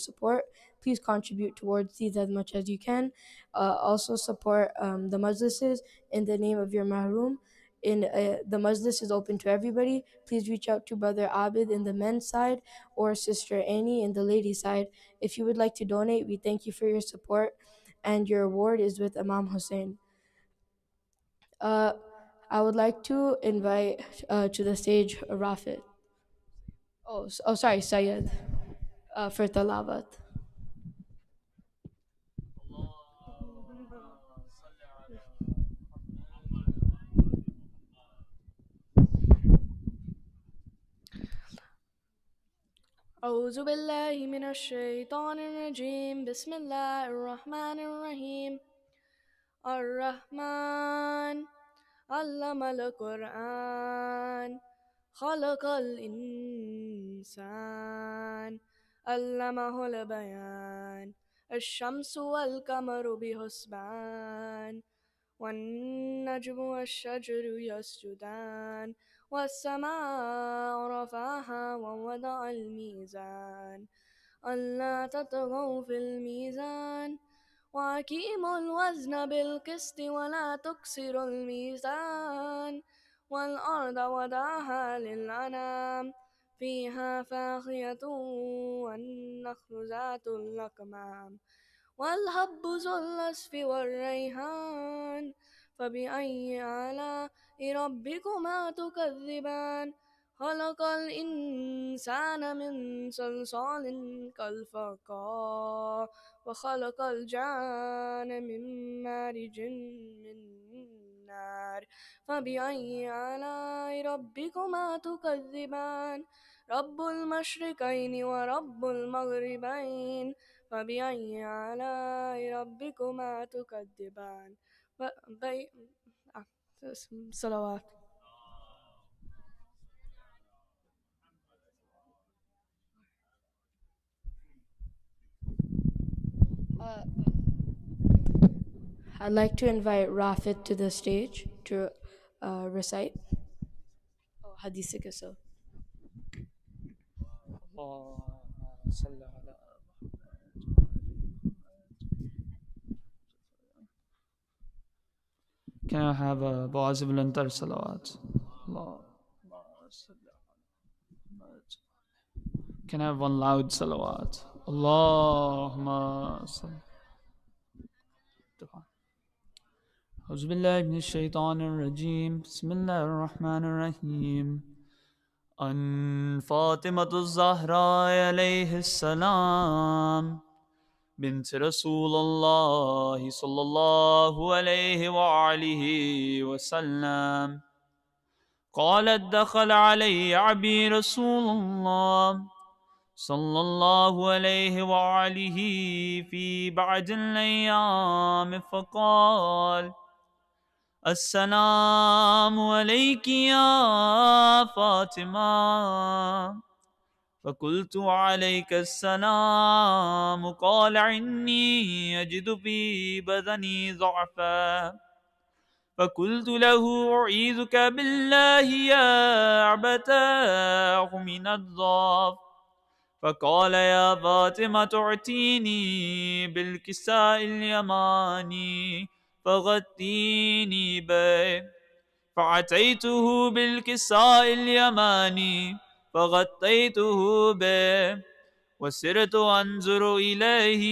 support. Please contribute towards these as much as you can. Also support the majlises in the name of your mahroom. The majlis is open to everybody. Please reach out to Brother Abid in the men's side or Sister Annie in the ladies' side. If you would like to donate, we thank you for your support, and your award is with Imam Hussein. I would like to invite to the stage Rafid. Sorry, Sayed, for Talawat. أعوذ بالله من الشيطان الرجيم بسم الله الرحمن الرحيم الرحمن علم القرآن خلق الإنسان علمه البيان الشمس والقمر بحسبان والنجم والشجر يسجدان والسماء رفعها ووضع الميزان ألا تطغوا في الميزان وأقيموا الوزن بالقسط ولا تكسروا الميزان والأرض وضعها للأنام فيها فاخية والنخل ذات الأكمام والهب ذو العصف والريحان فبأي آلاء ربكما تكذبان خلق الإنسان من صلصال كالفخار وخلق الجان من مارج من نار فبأي آلاء ربكما تكذبان رب المشرقين ورب المغربين فبأي آلاء ربكما تكذبان بي... آه. صلوات. Uh, I'd like to invite Rafid to the stage to recite Hadith Qasr. Can I have a possible enter salawat? Can I have one loud salawat? Allahumma salli. أعوذ بالله من الشيطان الرجيم بسم الله الرحمن الرحيم عن فاطمة الزهراء عليه السلام بنت رسول الله صلى الله عليه وآله وسلم قالت دخل علي عبي رسول الله صلى الله عليه وآله في بعض الأيام فقال السلام عليك يا فاطمة فقلت عليك السلام قال إني أجد في بدني ضعفا فقلت له أعيذك بالله يا أبتاه من الضعف فقال يا فاطمة ائتيني بالكساء اليماني فغطيني به فأتيته بالكساء اليماني فغطيته به وسرت أنظر إليه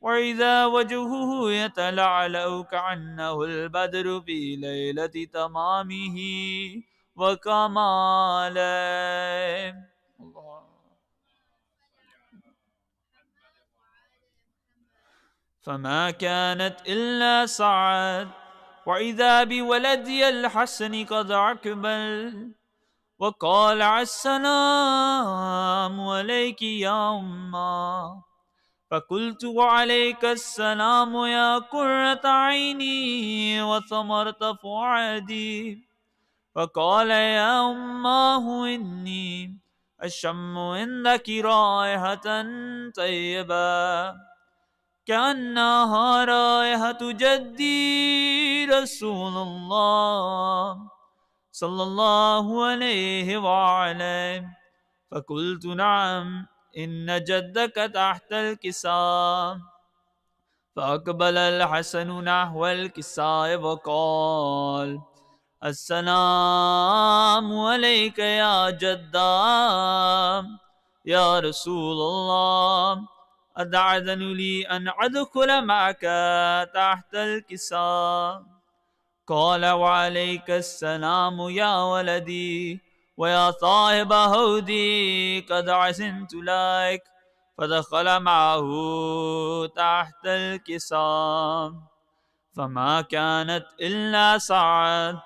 وإذا وجهه يتلعلع كأنه البدر في ليلة تمامه وكماله. فما كانت إلا سعد وإذا بولدي الحسن قد أقبل وقال السلام عليك يا أمه فقلت وعليك السلام يا قرة عيني وثمرة فؤادي فقال يا أماه إني أشم عندك رائحة طيبة كأنها رائحة جدي رسول الله صلى الله عليه وعليه فقلت نعم إن جدك تحت الكساء. فأقبل الحسن نحو الكساء وقال: السلام عليك يا جدا. يا رسول الله، أتأذن لي أن أدخل معك تحت الكساء؟ قال: وعليك السلام يا ولدي، ويا صاحب هودي، قد أحسنت لك. فدخل معه تحت الكساء، فما كانت إلا ساعة،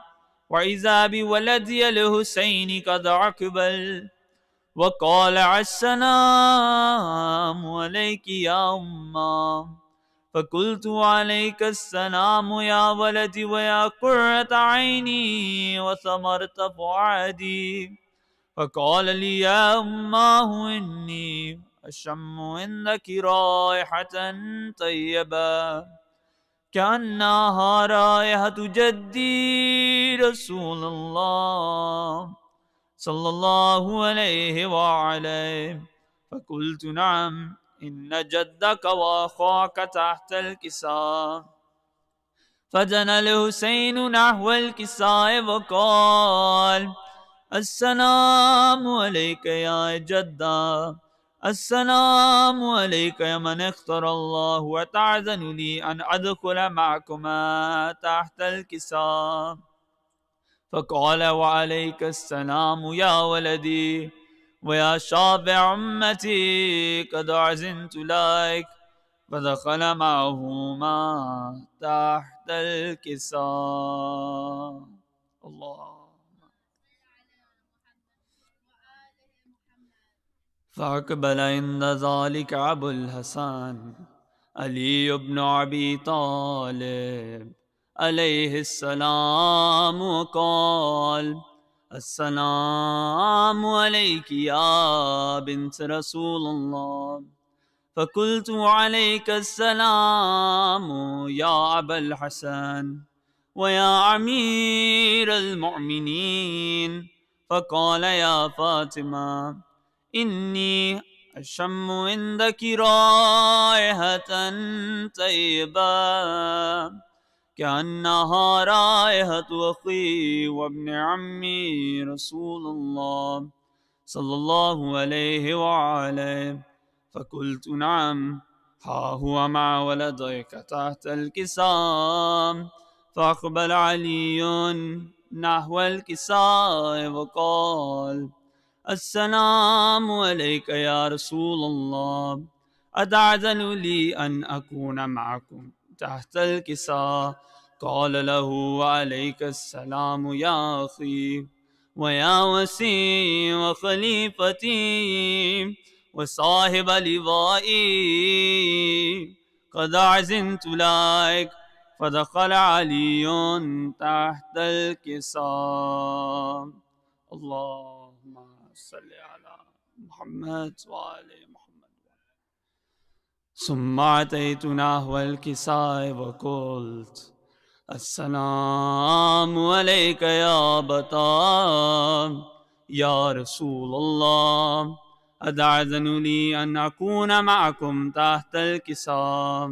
وإذا بولدي الحسين قد أقبل وقال: السلام عليك يا أمه. فقلت: عليك السلام يا ولدي، ويا قرة عيني وثمرة فؤادي. فقال لي: يا أماه، إني أشم عندك رائحة طيبة كأنها رائحة جدي رسول الله صلى الله عليه وعليه. فقلت: نعم، إن جدك وأخاك تحت الكساء. فجنى الحسين نحو الكساء وقال: السلام عليك يا جدا. السلام عليك يا من اختار الله، وتعزن لي أن أدخل معكما تحت الكساء. فقال: وعليك السلام يا ولدي، ويا شافع أمتي، قد أعزنت لك. فدخل معهما تحت الكساء. الله. فأقبل عند ذلك أبو الحسن علي بن أبي طالب عليه السلام وقال: السلام عليك يا بنت رسول الله. فقلت: عليك السلام يا أبا الحسن ويا أمير المؤمنين. فقال: يا فاطمة، إني أشم عندك رائحة طيبة كأنها رائحة أخي وابن عمي رسول الله صلى الله عليه وعليه. فقلت: نعم، ها هو مع ولديك تحت الكساء. فأقبل علي نحو الكساء وقال: السلام عليك يا رسول الله، أتأذن لي أن أكون معكم تحت الكساء؟ قال له: وعليك السلام يا أخي، ويا وسيم وخليفتي وصاحب لوائي، قد أعزنت لك. فدخل علي تحت الكساء. اللهم صل على محمد وآل محمد. ثم أتيت نحو الكساء وقلت: السلام عليك يا بطا. يا رسول الله، أتأذن لي أن أكون معكم تحت الكساء؟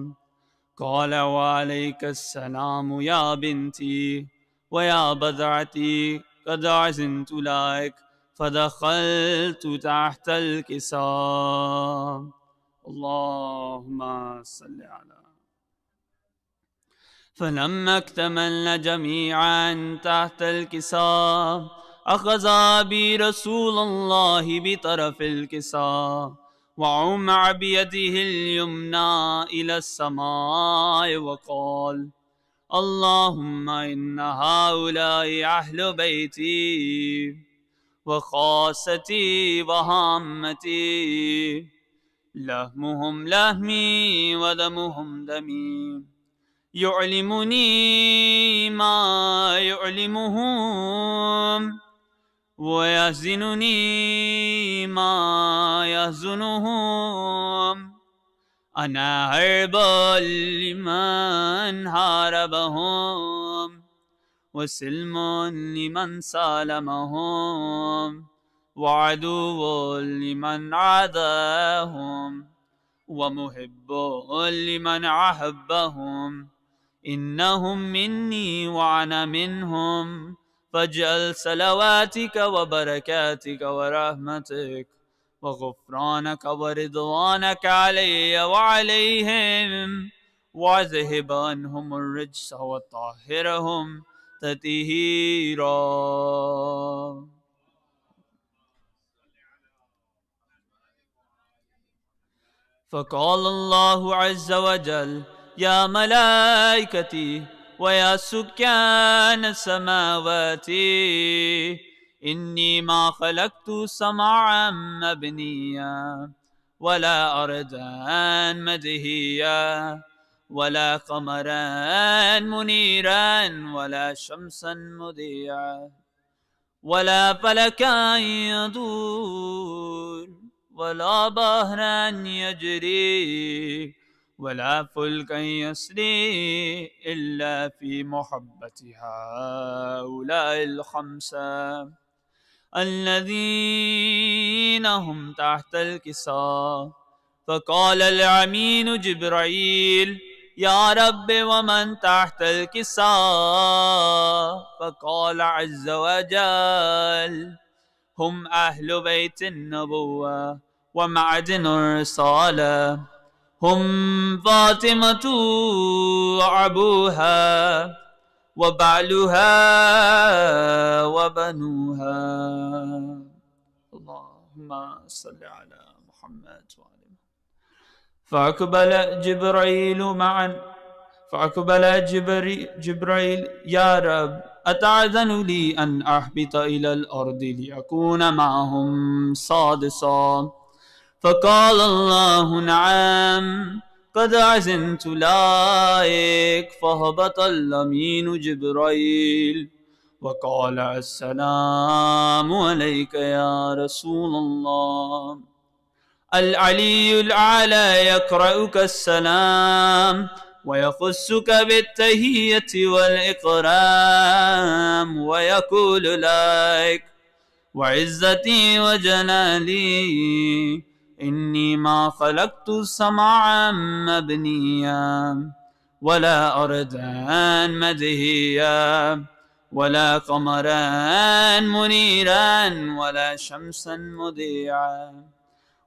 قال: وعليك السلام يا بنتي، ويا بذعتي، قد أعزنت لك. فدخلت تحت الكساء. اللهم صل على. فلما اكتملنا جميعا تحت الكساء، أخذ أبي رسول الله بطرف الكساء وعمع بيده اليمنى إلى السماء وقال: اللهم إن هؤلاء أهل بيتي وخاصتي وهامتي، لحمهم لحمي ودمهم دمي، يعلمني ما يعلمهم ويحزنني ما يحزنهم. أنا هرب لمن حاربهم وسلم لمن سالمهم، وعدو لمن عاداهم ومحب لمن أحبهم. إنهم مني وأنا منهم، فاجعل صلواتك وبركاتك ورحمتك وغفرانك ورضوانك علي وعليهم، واذهب عنهم الرجس وطهرهم تطهيرا. فقال الله عز وجل: يا ملائكتي ويا سكان السماوات، إني ما خلقت سمعا مبنيا ولا أردا مدهيا ولا قمرا منيرا ولا شمسا مضيعا ولا فلكا يدور ولا بحرا يجري ولا فلكا يسري إلا في محبة هؤلاء الخمسة الذين هم تحت الكساء. فقال الأمين جبرائيل: يا رب ومن تحت الكساء؟ فقال عز وجل: هم أهل بيت النبوة ومعدن الرسالة، هم فاطمة أبوها وبعلها وبنوها. اللهم صل على محمد وعلى محمد. فأقبل جبريل: يا رب، أتعذن لي أن أهبط إلى الأرض لأكون معهم سادسا؟ فقال الله: نعم، قد أذنت لك. فهبط الأمين جبريل وقال: السلام عليك يا رسول الله. العلي الأعلى يقرأك السلام ويخصك بالتهية والإكرام ويقول لك: وعزتي وجلالي إني ما خلقت سمعا مبنيا ولا أردا مدهيا ولا قمرا منيرا ولا شمسا مضيعا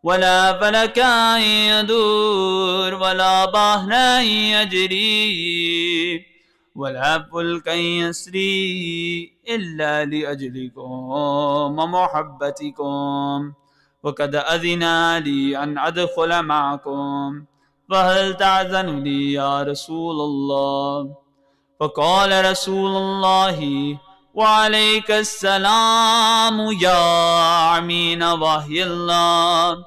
ولا فلكا يدور ولا بحرا يجري ولا فلكا يسري إلا لأجلكم ومحبتكم، وقد أذن لي أن أدخل معكم، فهل تعذن لي يا رسول الله؟ فقال رسول الله: وعليك السلام يا أمين وحي الله،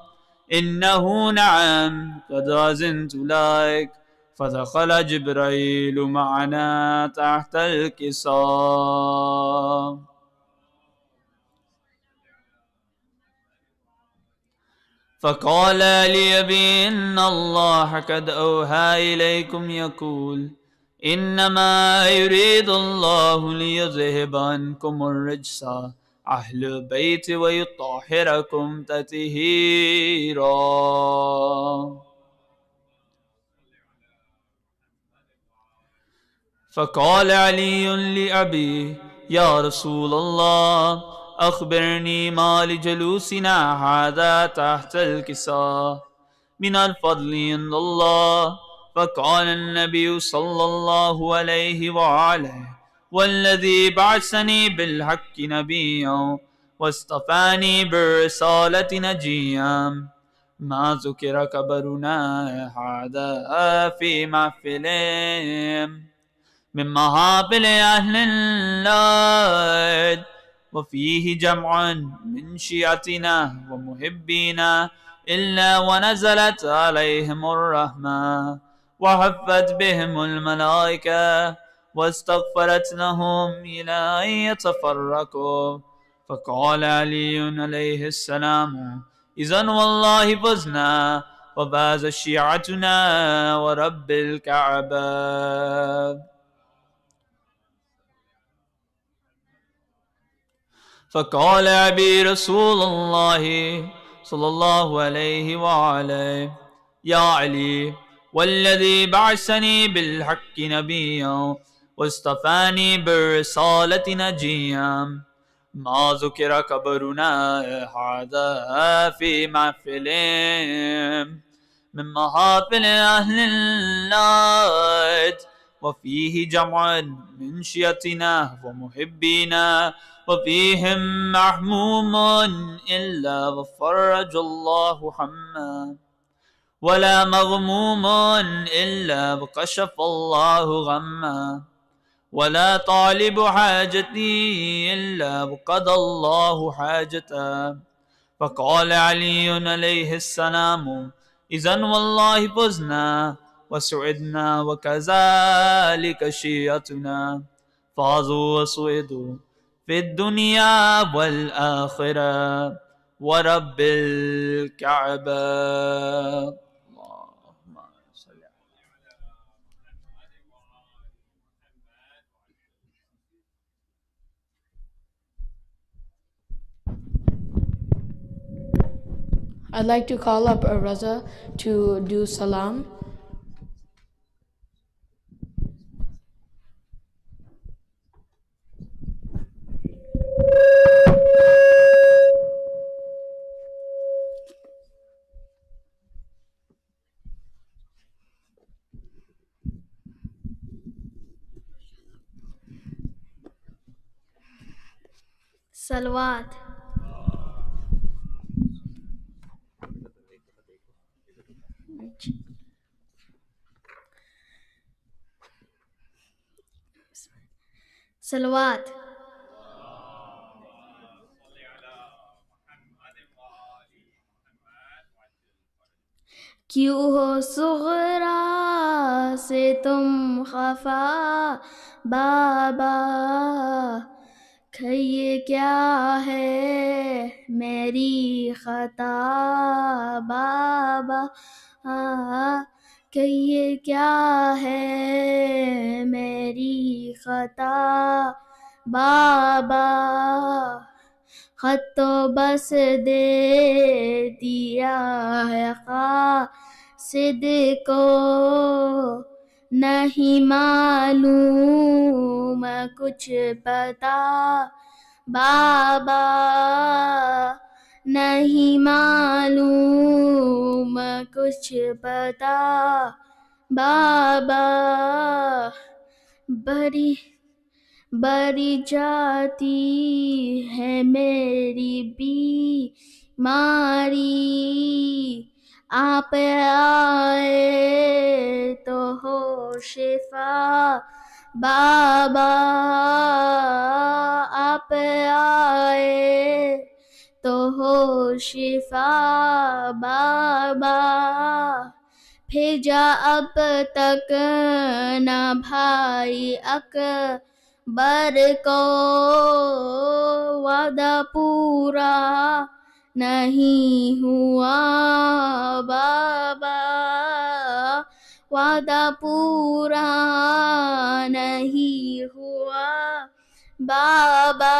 إنه نعم قد أذنت لك. فدخل جبريل معنا تحت الكساء. فقال لأبي: إن الله قد أوحى إليكم يقول: إنما يريد الله ليذهب عنكم الرجس أهل البيت ويطهركم تطهيرا. فقال علي لأبي: يا رسول الله، أخبرني ما لجلوسنا هذا تحت الكساء من الفضل عند الله. فقال النبي صلى الله عليه وآله: والذي بعثني بالحق نبيا واصطفاني بالرسالة نجيا، ما ذكر كبرنا هذا في محفلهم من محافل أهل الأرض، وفيه جمع من شيعتنا ومحبينا، إلا ونزلت عليهم الرحمة وحفت بهم الملائكة واستغفرت لهم إلى أن يتفرقوا. فقال علي عليه السلام: إذن والله فزنا وفاز شيعتنا ورب الكعبة. فقال أبي رسول الله صلى الله عليه وآله يا علي والذي بعثني بالحق نبيا واصطفاني بالرسالة نجيا ما ذكر قبرنا هذا في محفل من محافل أهل النار وفيه جمع من شيعتنا ومحبينا وفيهم محموم إلا وفرج الله حمّا ولا مغموم إلا وكشف الله غمّا ولا طالب حاجتي إلا وقضى الله حاجته. فقال علي عليه السلام إذن والله فزنا وسعدنا وكذلك شيعتنا فازوا وسعدوا في الدنيا والآخرة ورب الكعبة. اللهم صل على I'd like to call up Raza to do salam. Salawat. Salawat. کیوں ہو صغرا سے تم خفا بابا کہ یہ کیا ہے میری خطا بابا کہ یہ کیا ہے میری خطا بابا خط تو بس دے دیا ہے قاصد کو نہیں معلوم کچھ پتا بابا نہیں معلوم کچھ پتا بابا بڑی بڑی جاتی ہے میری بیماری آپ آئے تو ہو شفا بابا آپ آئے تو ہو شفا بابا بھیجا اب تک نہ بھائی اکبر کو وعدہ پورا نہیں ہوا بابا وعدہ پورا نہیں ہوا بابا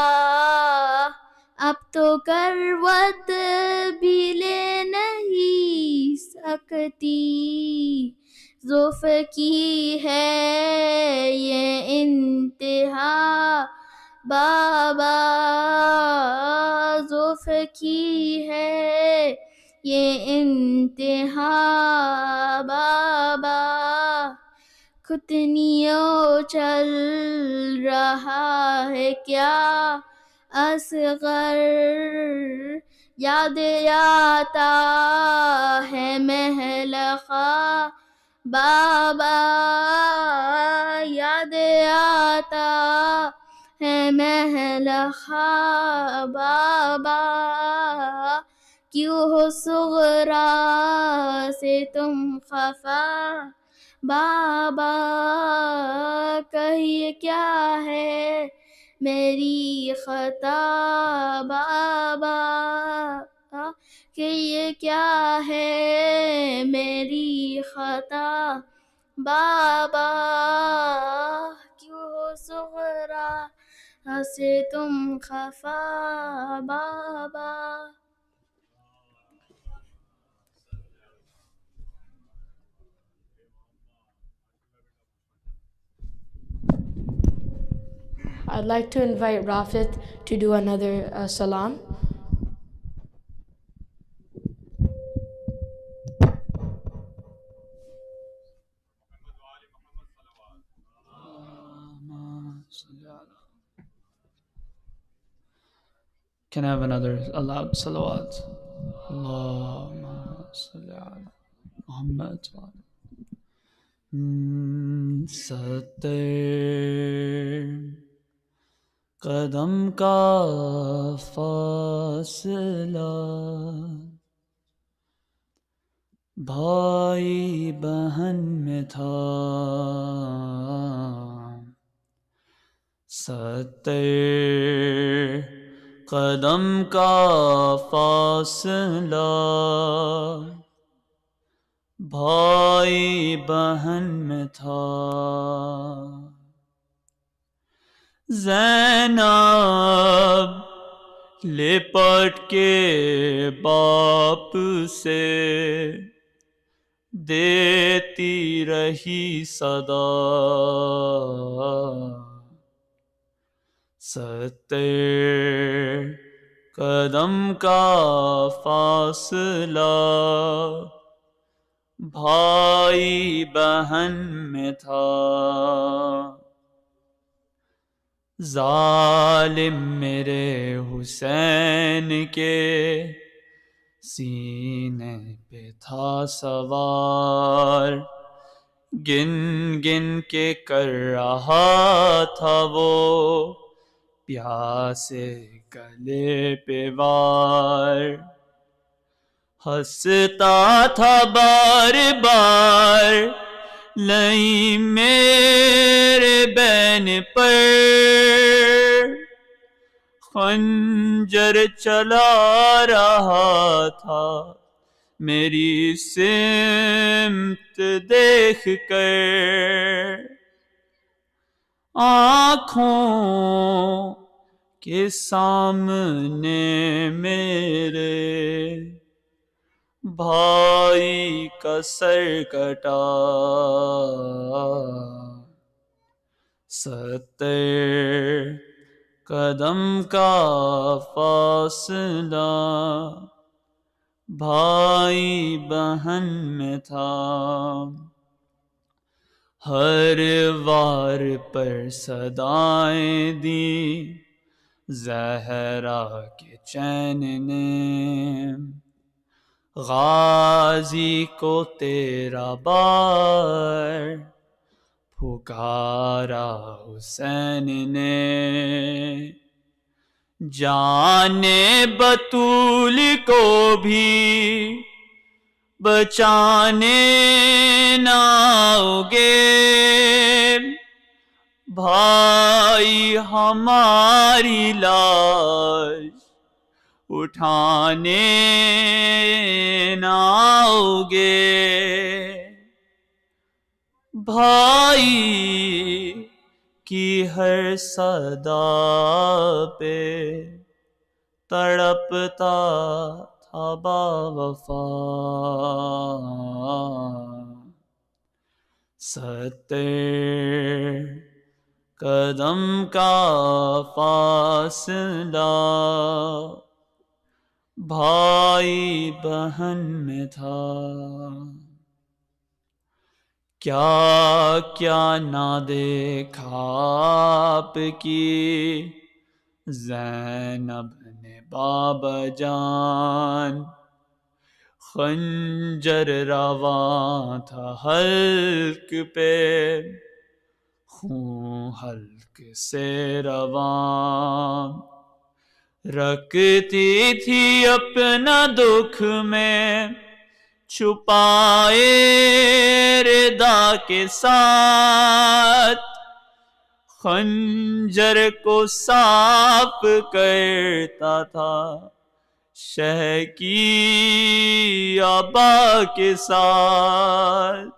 اب تو کروٹ بھی لے نہیں سکتی زلف کی ہے یہ انتہا بابا زلف کی ہے یہ انتہا بابا کتنیوں چل رہا ہے کیا اصغر یاد آتا ہے محل خواہ بابا یاد آتا ہے محل خواہ بابا کیوں ہو صغرا سے تم خفا بابا کہیے کیا ہے میری خطا بابا کہ یہ کیا ہے میری خطا بابا کیوں ہو صغرا ہنسے تم خفا بابا. I'd like to invite Rafit to do another salam. Can I have another aloud salawat? Allahumma salli ala Muhammad wa ala. Sattar قدم کا فاصلہ بھائی بہن میں تھا. 70 قدم کا فاصلہ بھائی بہن میں تھا. زینب لپٹ کے باپ سے دیتی رہی صدا. 70 قدم کا فاصلہ بھائی بہن میں تھا. ظالم میرے حسین کے سینے پہ تھا سوار. گن گن کے کر رہا تھا وہ پیاسے گلے پہ وار. ہنستا تھا بار بار نہیں میرے بین پر. خنجر چلا رہا تھا میری سمت دیکھ کر. آنکھوں کے سامنے میرے بھائی کا سر کٹا. 70 قدم کا فاصلہ بھائی بہن میں تھا. ہر وار پر صدائیں دی زہرا کے چین نے. غازی کو تیرا بار پکارا حسین نے. جانے بطول کو بھی بچانے نہ آؤگے. بھائی ہماری لاش اٹھانے نہ آؤگے. بھائی کی ہر صدا پہ تڑپتا تھا با وفا. 70 قدم کا فاصلہ بھائی بہن میں تھا. کیا کیا نہ دیکھا آپ کی زینب نے بابا جان. خنجر رواں تھا حلق پہ خون حلق سے رواں. رکھتی تھی اپنا دکھ میں چھپائے ردا کے ساتھ. خنجر کو صاف کرتا تھا شہ کی آبا کے ساتھ.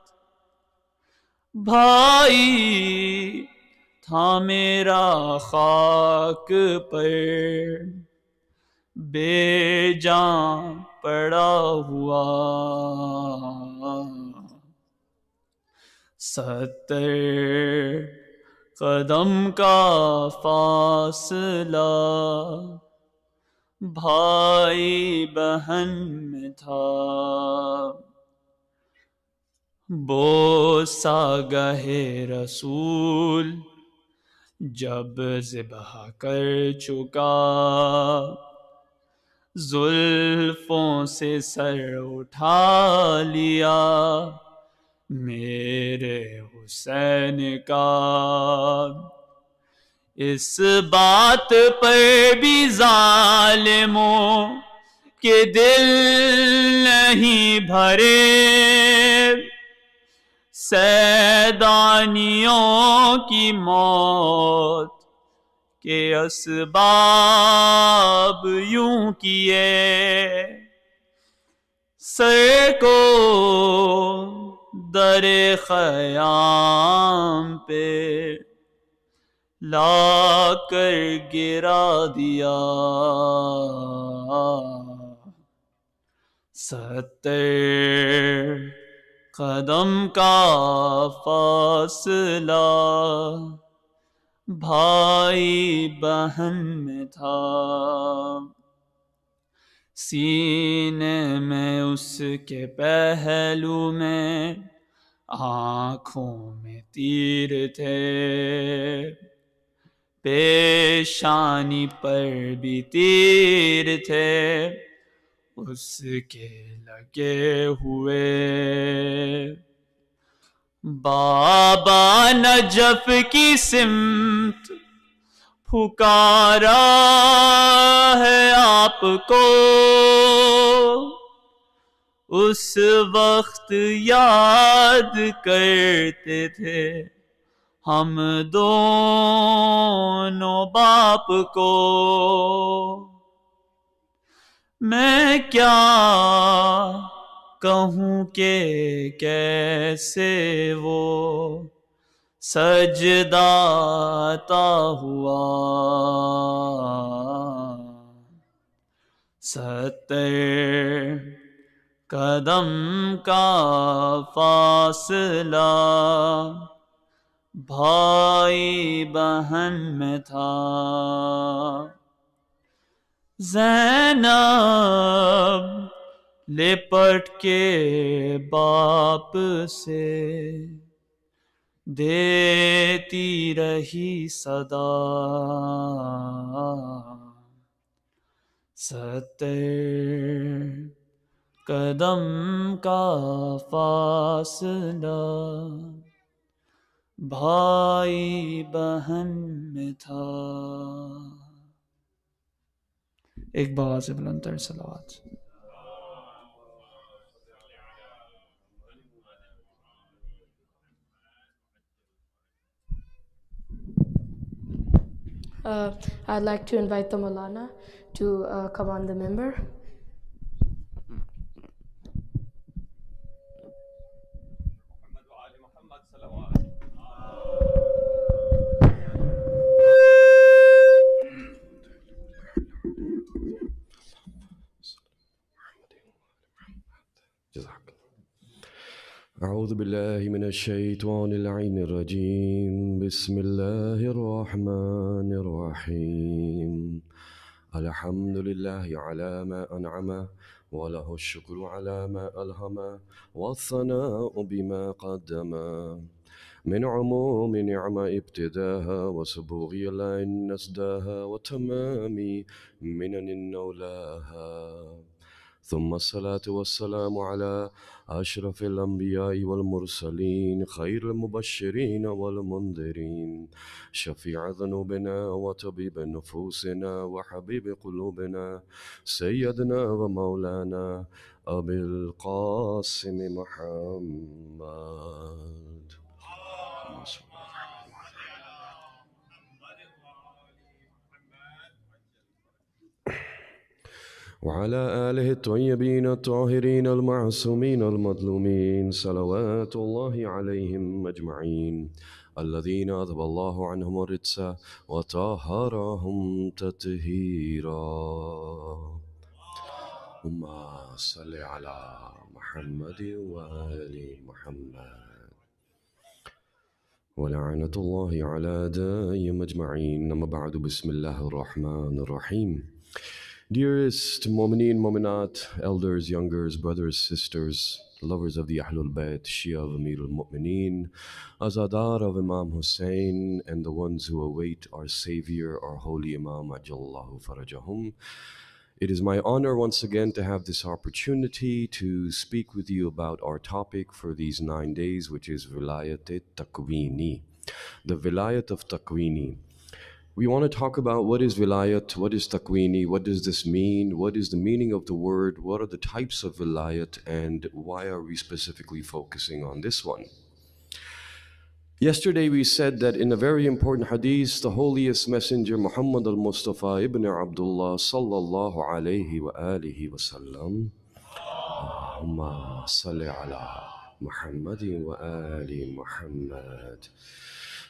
بھائی تھا میرا خاک پر بے جان پڑا ہوا، 70 قدم کا فاصلہ بھائی بہن میں تھا، بوسہ گہے رسول جب ذبح کر چکا، زلفوں سے سر اٹھا لیا میرے حسین کا، اس بات پر بھی ظالموں کے دل نہیں بھرے، سیدانیوں کی موت کے اسباب یوں کیے، سر کو در خیام پہ لا کر گرا دیا، 70 قدم کا فاصلہ بھائی بہن میں تھا، سینے میں اس کے پہلو میں آنکھوں میں تیر تھے، پیشانی پر بھی تیر تھے اس کے لگے ہوئے، بابا نجف کی سمت پھکارا ہے آپ کو، اس وقت یاد کرتے تھے ہم دونوں باپ کو، میں کیا کہوں کہ کیسے وہ سجدہ عطا ہوا، 70 قدم کا فاصلہ بھائی بہن میں تھا، زینب لپٹ کے باپ سے دیتی رہی صدا، 70 قدم کا فاصلہ بھائی بہن میں تھا۔ ایک بار سے بلند تر صلوات۔ I'd like to invite the Maulana to come on the member. أعوذ بالله من الشيطان اللعين الرجيم، بسم الله الرحمن الرحيم، الحمد لله على ما أنعم وله الشكر على ما ألهم والثناء بما قدم، من عموم نعمة ابتداها وسبوغ لئن نسداها وتمام منن نولاها، ثم الصلاة والسلام على أشرف الأنبياء والمرسلين، خير المبشرين والمنذرين، شفيع ذنوبنا وطبيب نفوسنا وحبيب قلوبنا، سيدنا ومولانا أبي القاسم محمد. وعلى آله الطيبين الطاهرين المعصومين المظلومين صلوات الله عليهم أجمعين الذين أذهب الله عنهم الرجس وطهرهم تطهيرا. اللهم صل على محمد وآل محمد ولعنة الله على دائم أجمعين. أما بعد بسم الله الرحمن الرحيم. Dearest Mu'mineen, Mu'minat, elders, youngers, brothers, sisters, lovers of the Ahlul Bayt, Shia of Amir al-Mu'mineen, Azadar of Imam Hussein, and the ones who await our Savior, our Holy Imam, Ajallahu Farajahum. It is my honor once again to have this opportunity to speak with you about our topic for these 9 days, which is Vilayat-e-Takwini, the Vilayat of Takwini. We want to talk about what is vilayat, what is takwini, what does this mean, what is the meaning of the word, what are the types of vilayat, and why are we specifically focusing on this one? Yesterday we said that in a very important hadith, the holiest messenger Muhammad al-Mustafa ibn Abdullah sallallahu alayhi wa alihi wa sallam, Allahumma salli ala Muhammadin wa ali Muhammad.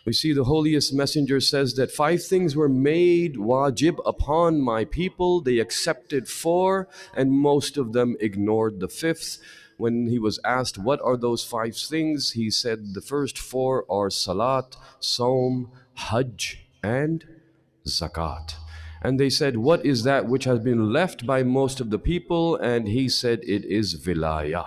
We see the holiest messenger says that 5 things were made wajib upon my people. They accepted 4 and most of them ignored the 5th. When he was asked what are those 5 things, he said the first 4 are salat, saum, hajj and zakat. And they said, what is that which has been left by most of the people? And he said it is vilayah.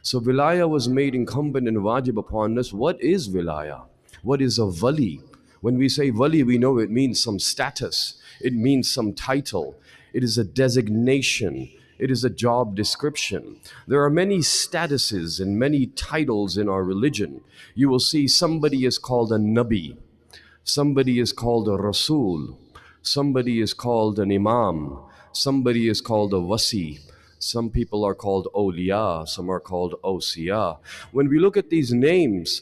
So vilayah was made incumbent and wajib upon us. What is vilayah? What is a wali? When we say wali, we know it means some status. It means some title. It is a designation. It is a job description. There are many statuses and many titles in our religion. You will see somebody is called a nabi. Somebody is called a rasul. Somebody is called an imam. Somebody is called a wasi. Some people are called awliya. Some are called awsiya. When we look at these names,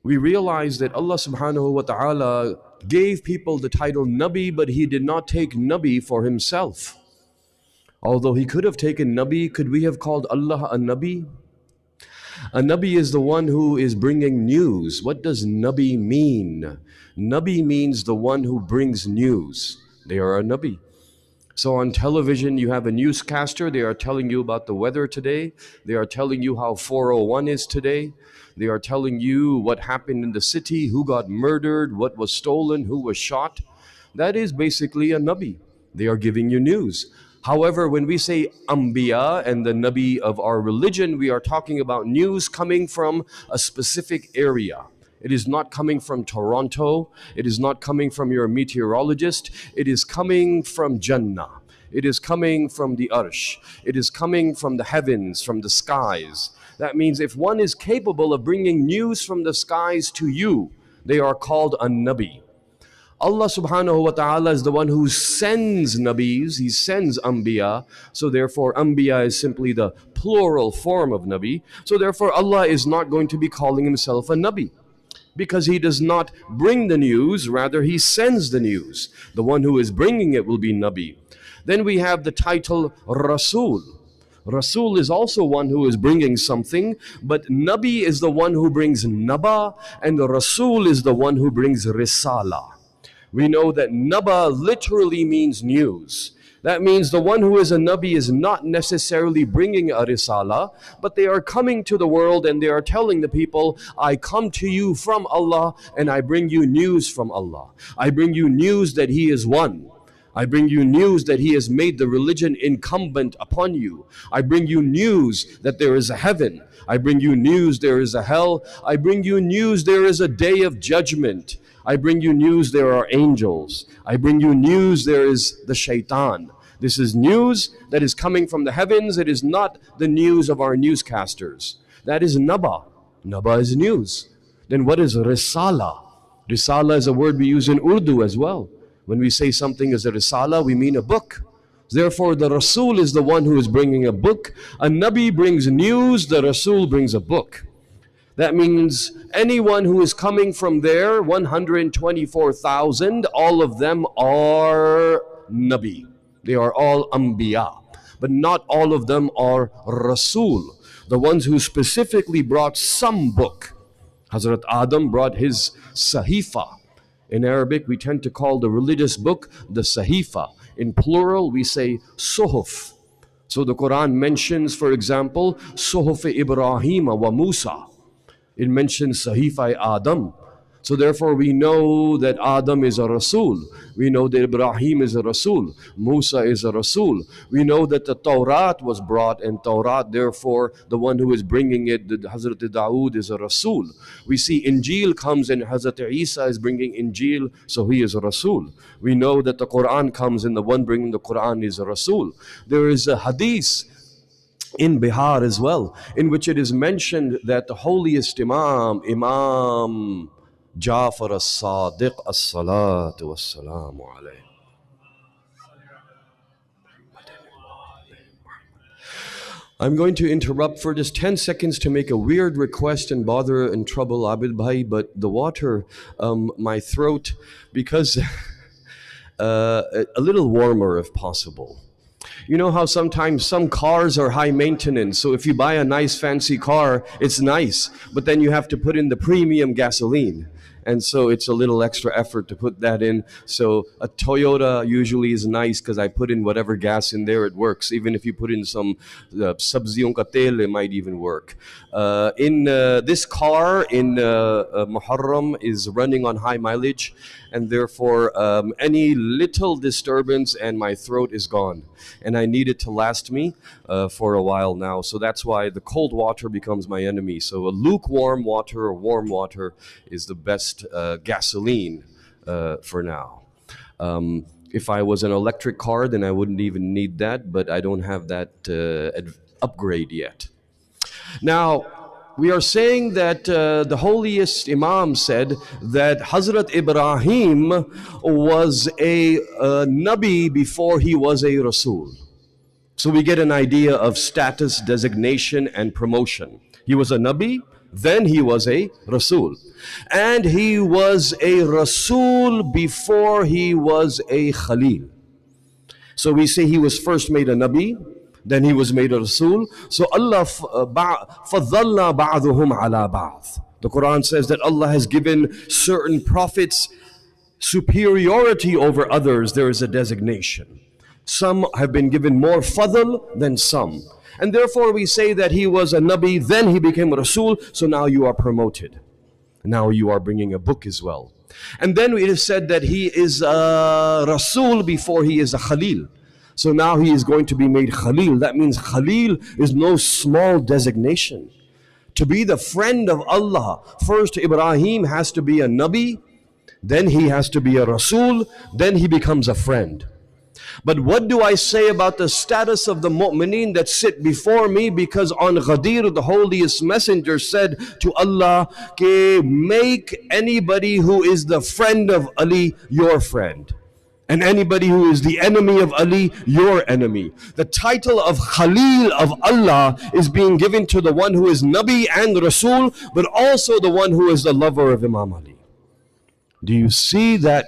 we realize that Allah subhanahu wa ta'ala gave people the title Nabi, but He did not take Nabi for Himself. Although He could have taken Nabi, could we have called Allah a Nabi? A Nabi is the one who is bringing news. What does Nabi mean? Nabi means the one who brings news. They are a Nabi. So on television, you have a newscaster. They are telling you about the weather today. They are telling you how 401 is today. They are telling you what happened in the city, who got murdered, what was stolen, who was shot. That is basically a Nabi. They are giving you news. However, when we say Anbiya and the Nabi of our religion, we are talking about news coming from a specific area. It is not coming from Toronto. It is not coming from your meteorologist. It is coming from Jannah. It is coming from the Arsh. It is coming from the heavens, from the skies. That means if one is capable of bringing news from the skies to you, they are called a Nabi. Allah subhanahu wa ta'ala is the one who sends Nabis, He sends Anbiya. So therefore Anbiya is simply the plural form of Nabi. So therefore Allah is not going to be calling Himself a Nabi, because He does not bring the news, rather He sends the news. The one who is bringing it will be Nabi. Then we have the title Rasul. Rasul is also one who is bringing something, but Nabi is the one who brings Naba, and the Rasul is the one who brings Risala. We know that Naba literally means news. That means the one who is a Nabi is not necessarily bringing a Risala, but they are coming to the world and they are telling the people, I come to you from Allah and I bring you news from Allah. I bring you news that He is one. I bring you news that He has made the religion incumbent upon you. I bring you news that there is a heaven. I bring you news there is a hell. I bring you news there is a day of judgment. I bring you news there are angels. I bring you news there is the shaitan. This is news that is coming from the heavens. It is not the news of our newscasters. That is Naba. Naba is news. Then what is Risala? Risala is a word we use in Urdu as well. When we say something is a Risala, we mean a book. Therefore, the Rasul is the one who is bringing a book. A Nabi brings news, the Rasul brings a book. That means anyone who is coming from there, 124,000, all of them are Nabi. They are all Anbiya. But not all of them are Rasul. The ones who specifically brought some book. Hazrat Adam brought his Sahifa. In Arabic, we tend to call the religious book the Sahifa. In plural, we say Suhuf. So the Quran mentions, for example, Suhuf Ibrahim wa Musa. It mentions Sahifa Adam. So therefore we know that Adam is a Rasul. We know that Ibrahim is a Rasul. Musa is a Rasul. We know that the Tawrat was brought, and Tawrat, therefore, the one who is bringing it, the Hazrat Dawood, is a Rasul. We see Injil comes and Hazrat Isa is bringing Injil, so he is a Rasul. We know that the Quran comes and the one bringing the Quran is a Rasul. There is a hadith in Bihar as well, in which it is mentioned that the holiest Imam Jafar as-Sadiq as-salatu was-salamu alayhi. I'm going to interrupt for just 10 seconds to make a weird request and bother and trouble Abid Bhai, but the water, my throat, because a little warmer if possible. You know how sometimes some cars are high maintenance, so if you buy a nice fancy car, it's nice, but then you have to put in the premium gasoline. And so it's a little extra effort to put that in. So a Toyota usually is nice because I put in whatever gas in there, it works. Even if you put in some sabziyon ka tel, it might even work. This car in Muharram is running on high mileage, and therefore any little disturbance and my throat is gone. And I need it to last me for a while now. So that's why the cold water becomes my enemy. So a lukewarm water or warm water is the best gasoline for now. If I was an electric car, then I wouldn't even need that, but I don't have that upgrade yet. Now, we are saying that the holiest Imam said that Hazrat Ibrahim was a Nabi before he was a Rasul. So we get an idea of status, designation, and promotion. He was a Nabi, then he was a Rasul. And he was a Rasul before he was a Khalil. So we say he was first made a Nabi, then he was made a Rasul. So Allah, فَضَلَّ بَعْضُهُمْ عَلَى بَعْضٍ. The Quran says that Allah has given certain prophets superiority over others. There is a designation. Some have been given more fadl than some. And therefore we say that he was a Nabi, then he became a Rasul, so now you are promoted. Now you are bringing a book as well. And then it is said that he is a Rasul before he is a Khalil. So now he is going to be made Khalil. That means Khalil is no small designation. To be the friend of Allah, first Ibrahim has to be a Nabi, then he has to be a Rasul, then he becomes a friend. But what do I say about the status of the mu'mineen that sit before me? Because on Ghadir, the holiest messenger said to Allah, make anybody who is the friend of Ali your friend. And anybody who is the enemy of Ali, your enemy. The title of Khalil of Allah is being given to the one who is Nabi and Rasul, but also the one who is the lover of Imam Ali. Do you see that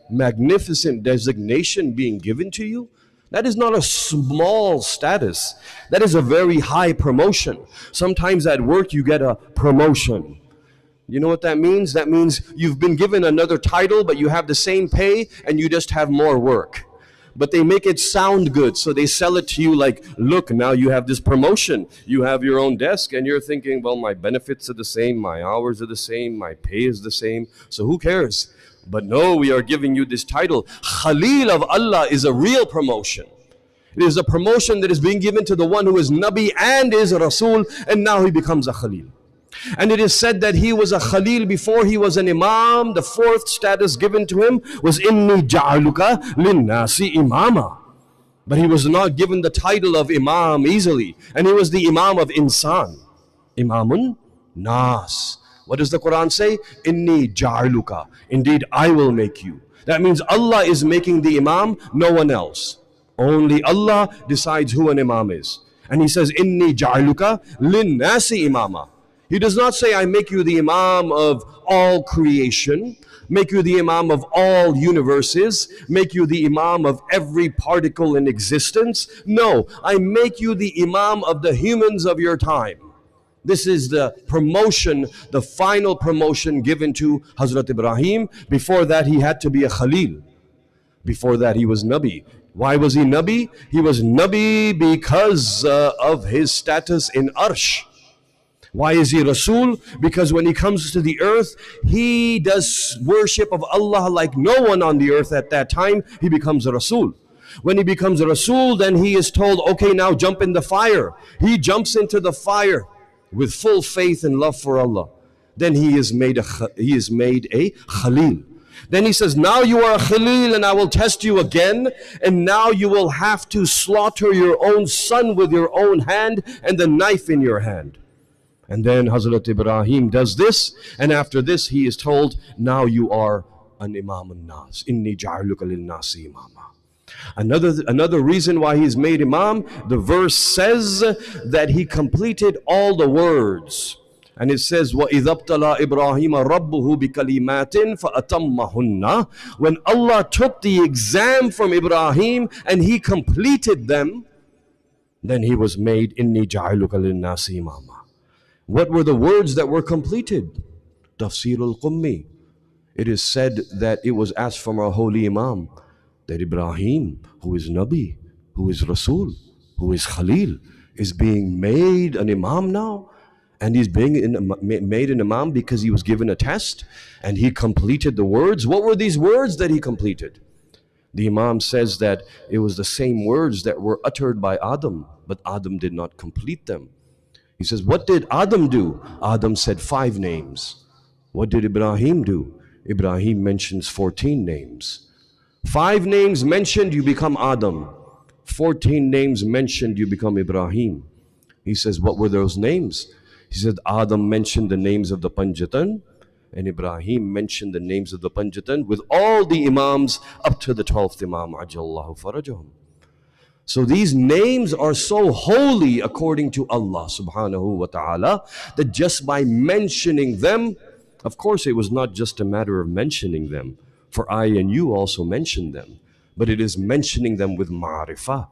magnificent designation being given to you? That is not a small status. That is a very high promotion. Sometimes at work you get a promotion. You know what that means? That means you've been given another title, but you have the same pay and you just have more work. But they make it sound good, so they sell it to you like, look, now you have this promotion. You have your own desk, and you're thinking, well, my benefits are the same, my hours are the same, my pay is the same, so who cares? But no, we are giving you this title. Khalil of Allah is a real promotion. It is a promotion that is being given to the one who is Nabi and is a Rasul, and now he becomes a Khalil. And it is said that he was a Khalil before he was an Imam. The fourth status given to him was Inni ja'aluka linnasi imama. But he was not given the title of Imam easily. And he was the Imam of Insan. Imamun Nas. What does the Quran say? Inni ja'aluka. Indeed, I will make you. That means Allah is making the Imam, no one else. Only Allah decides who an Imam is. And he says, Inni ja'aluka linnasi imama. He does not say, I make you the Imam of all creation, make you the Imam of all universes, make you the Imam of every particle in existence. No, I make you the Imam of the humans of your time. This is the promotion, the final promotion given to Hazrat Ibrahim. Before that, he had to be a Khalil. Before that, he was Nabi. Why was he Nabi? He was Nabi because of his status in Arsh. Why is he Rasul? Because when he comes to the earth, he does worship of Allah like no one on the earth at that time. He becomes a Rasul. When he becomes a Rasul, then he is told, okay, now jump in the fire. He jumps into the fire with full faith and love for Allah. Then he is made a Khalil. Then he says, now you are a Khalil and I will test you again. And now you will have to slaughter your own son with your own hand and the knife in your hand. And then Hazrat Ibrahim does this, and after this he is told, now you are an Imam al-Nas. Inni ja'aluka lil-nasi imama. Another reason why he's made Imam, the verse says that he completed all the words. And it says, وَإِذَا ابْتَلَى إِبْرَاهِيمَ رَبُّهُ بِكَلِمَاتٍ فَأَتَمَّهُنَّ. When Allah took the exam from Ibrahim and he completed them, then he was made, Inni ja'aluka lil-nasi imama. What were the words that were completed? Tafsir al-Qummi. It is said that it was asked from our holy Imam that Ibrahim, who is Nabi, who is Rasul, who is Khalil, is being made an Imam now. And he's being made an Imam because he was given a test and he completed the words. What were these words that he completed? The Imam says that it was the same words that were uttered by Adam, but Adam did not complete them. He says, what did Adam do? Adam said 5 names. What did Ibrahim do? Ibrahim mentions 14 names. 5 names mentioned, you become Adam. 14 names mentioned, you become Ibrahim. He says, what were those names? He said, Adam mentioned the names of the Panjatan, and Ibrahim mentioned the names of the Panjatan with all the Imams up to the 12th Imam, Ajallahu Farajahum. So these names are so holy according to Allah subhanahu wa ta'ala that just by mentioning them, of course it was not just a matter of mentioning them, for I and you also mentioned them, but it is mentioning them with ma'rifah,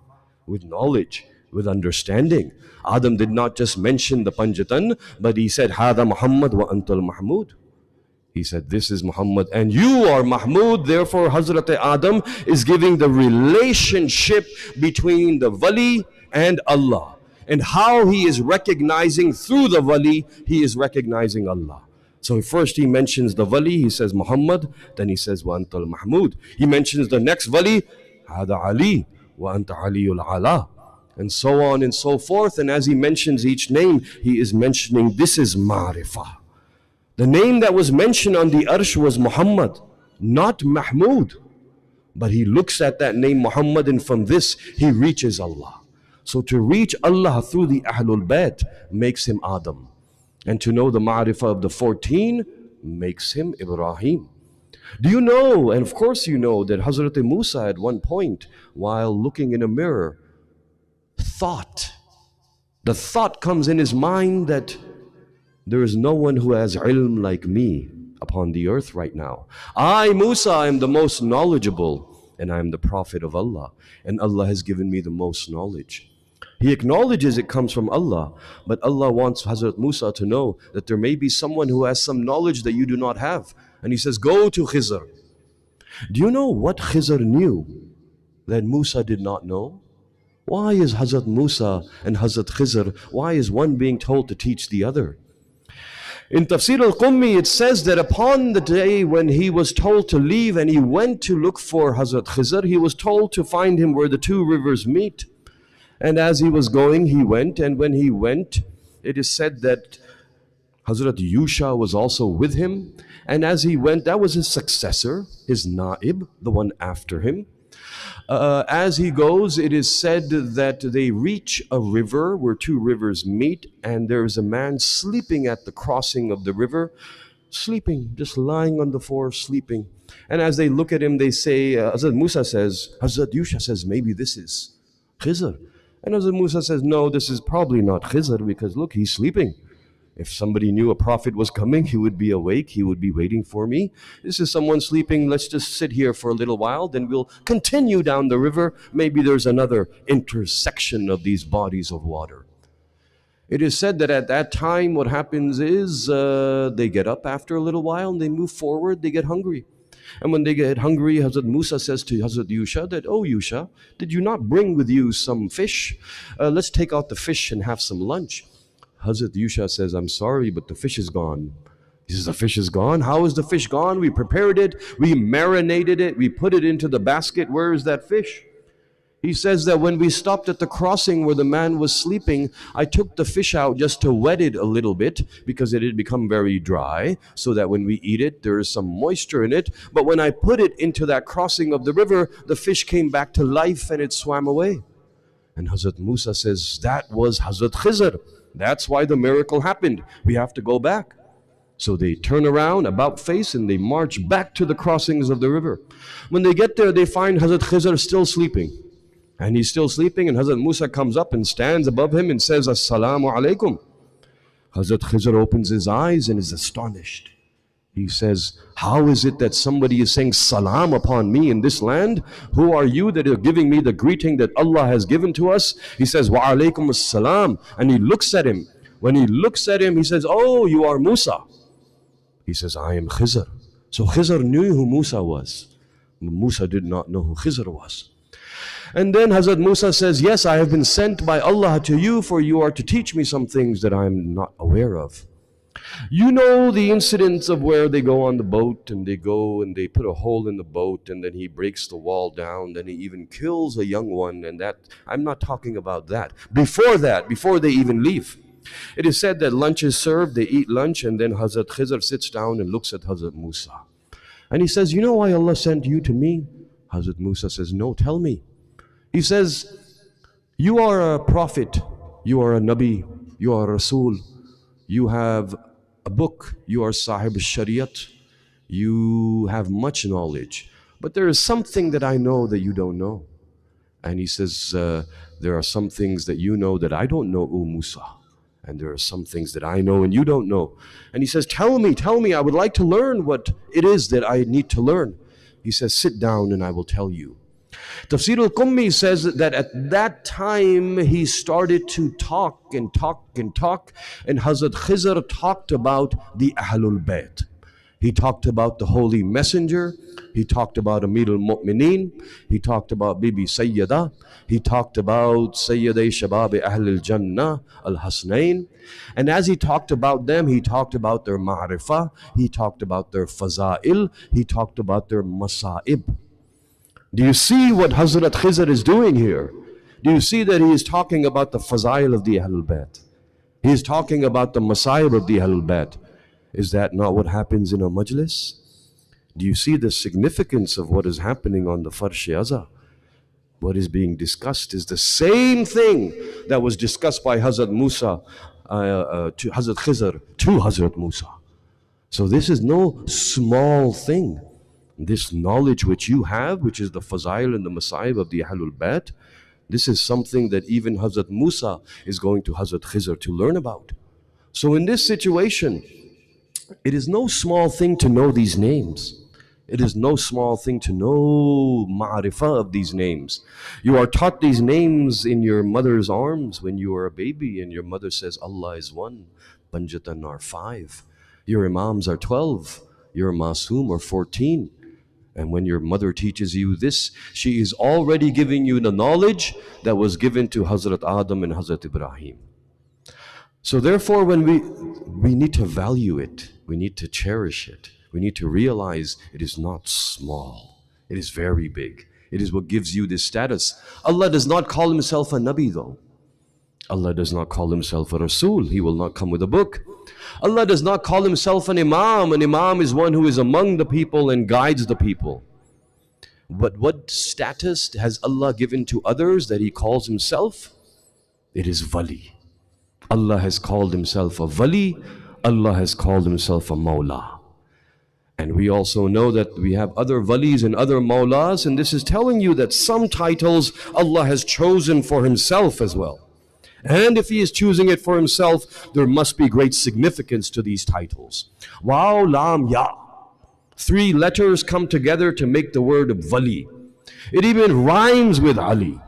with knowledge, with understanding. Adam did not just mention the Panjatan, but he said, Hada Muhammad wa antal Mahmud. He said, this is Muhammad and you are Mahmud. Therefore, Hazrat Adam is giving the relationship between the Wali and Allah. And how he is recognizing through the Wali, he is recognizing Allah. So first he mentions the Wali, he says Muhammad, then he says wa antal Mahmud. He mentions the next Wali, Hada Ali wa anta Aliul Ala. And so on and so forth. And as he mentions each name, he is mentioning this is Ma'rifah. The name that was mentioned on the Arsh was Muhammad, not Mahmud. But he looks at that name Muhammad and from this he reaches Allah. So to reach Allah through the Ahlul Bayt makes him Adam. And to know the Ma'rifah of the 14 makes him Ibrahim. Do you know, and of course you know, that Hazrat Musa at one point while looking in a mirror the thought comes in his mind that there is no one who has ilm like me upon the earth right now. I, Musa, am the most knowledgeable and I am the prophet of Allah. And Allah has given me the most knowledge. He acknowledges it comes from Allah. But Allah wants Hazrat Musa to know that there may be someone who has some knowledge that you do not have. And he says, go to Khizr. Do you know what Khizr knew that Musa did not know? Why is Hazrat Musa and Hazrat Khizr, why is one being told to teach the other? In Tafsir al-Qummi it says that upon the day when he was told to leave and he went to look for Hazrat Khizr, he was told to find him where the 2 rivers meet. And as he was going, he went, and when he went, it is said that Hazrat Yusha was also with him. And as he went, that was his successor, his Naib, the one after him. As he goes, it is said that they reach a river where 2 rivers meet, and there is a man sleeping at the crossing of the river, sleeping, just lying on the floor, sleeping. And as they look at him, they say, Hazrat Musa says, Hazrat Yusha says, maybe this is Khizr. And Hazrat Musa says, no, this is probably not Khizr because look, he's sleeping. If somebody knew a prophet was coming, he would be awake, he would be waiting for me. This is someone sleeping, let's just sit here for a little while, then we'll continue down the river. Maybe there's another intersection of these bodies of water. It is said that at that time, what happens is they get up after a little while and they move forward, they get hungry. And when they get hungry, Hazrat Musa says to Hazrat Yusha that, "Oh Yusha, did you not bring with you some fish? Let's take out the fish and have some lunch." Hazrat Yusha says, "I'm sorry, but the fish is gone." He says, "The fish is gone? How is the fish gone? We prepared it, we marinated it, we put it into the basket. Where is that fish?" He says that when we stopped at the crossing where the man was sleeping, I took the fish out just to wet it a little bit because it had become very dry, so that when we eat it, there is some moisture in it. But when I put it into that crossing of the river, the fish came back to life and it swam away. And Hazrat Musa says, that was Hazrat Khizr. That's why the miracle happened. We have to go back. So they turn around, about face, and they march back to the crossings of the river. When they get there, they find Hazrat Khizr still sleeping. And he's still sleeping, and Hazrat Musa comes up and stands above him and says, "Assalamu alaikum." Hazrat Khizr opens his eyes and is astonished. He says, "How is it that somebody is saying salam upon me in this land? Who are you that are giving me the greeting that Allah has given to us?" He says, "Wa alaikum assalam." And he looks at him. When he looks at him, he says, "Oh, you are Musa." He says, "I am Khizr." So Khizr knew who Musa was. Musa did not know who Khizr was. And then Hazrat Musa says, "Yes, I have been sent by Allah to you, for you are to teach me some things that I am not aware of." You know the incidents of where they go on the boat and they go and they put a hole in the boat and then he breaks the wall down, then he even kills a young one, and that, I'm not talking about that. Before that, before they even leave, it is said that lunch is served, they eat lunch, and then Hazrat Khizr sits down and looks at Hazrat Musa. And he says, "You know why Allah sent you to me?" Hazrat Musa says, "No, tell me." He says, "You are a prophet, you are a Nabi, you are a Rasul, you have a book, you are Sahib Shariat, you have much knowledge. But there is something that I know that you don't know." And he says, "There are some things that you know that I don't know, O Musa. And there are some things that I know and you don't know." And he says, tell me, I would like to learn what it is that I need to learn." He says, "Sit down and I will tell you." Tafsir al-Qummi says that at that time he started to talk and Hazrat Khizr talked about the Ahlul Bayt. He talked about the Holy Messenger, he talked about Amir al-Mu'mineen, he talked about Bibi Sayyida, he talked about Sayyiday Shabab Ahl al-Jannah al-Hasnain. And as he talked about them, he talked about their ma'rifah, he talked about their faza'il, he talked about their masa'ib. Do you see what Hazrat Khizr is doing here? Do you see that he is talking about the fazail of the Ahlul Bayt? He is talking about the masayib of the Ahlul Bayt. Is that not what happens in a majlis? Do you see the significance of what is happening on the Farsh-e-Azza? What is being discussed is the same thing that was discussed by Hazrat Musa to Hazrat Khizr to Hazrat Musa. So this is no small thing. This knowledge which you have, which is the fazail and the masayib of the Ahlul Bayt, this is something that even Hazrat Musa is going to Hazrat Khizr to learn about. So in this situation, it is no small thing to know these names. It is no small thing to know ma'rifah of these names. You are taught these names in your mother's arms when you are a baby and your mother says Allah is one, Panjatan are 5. Your imams are 12, your masoom are 14. And when your mother teaches you this, she is already giving you the knowledge that was given to Hazrat Adam and Hazrat Ibrahim. So therefore, when we need to value it, we need to cherish it, we need to realize it is not small, it is very big. It is what gives you this status. Allah does not call himself a Nabi though. Allah does not call himself a Rasul. He will not come with a book. Allah does not call himself an Imam. An Imam is one who is among the people and guides the people. But what status has Allah given to others that he calls himself? It is Wali. Allah has called himself a Wali. Allah has called himself a Mawla. And we also know that we have other Walis and other Mawlas, and this is telling you that some titles Allah has chosen for himself as well. And if he is choosing it for himself, there must be great significance to these titles. Waw, lam, ya. 3 letters come together to make the word Wali. It even rhymes with Ali.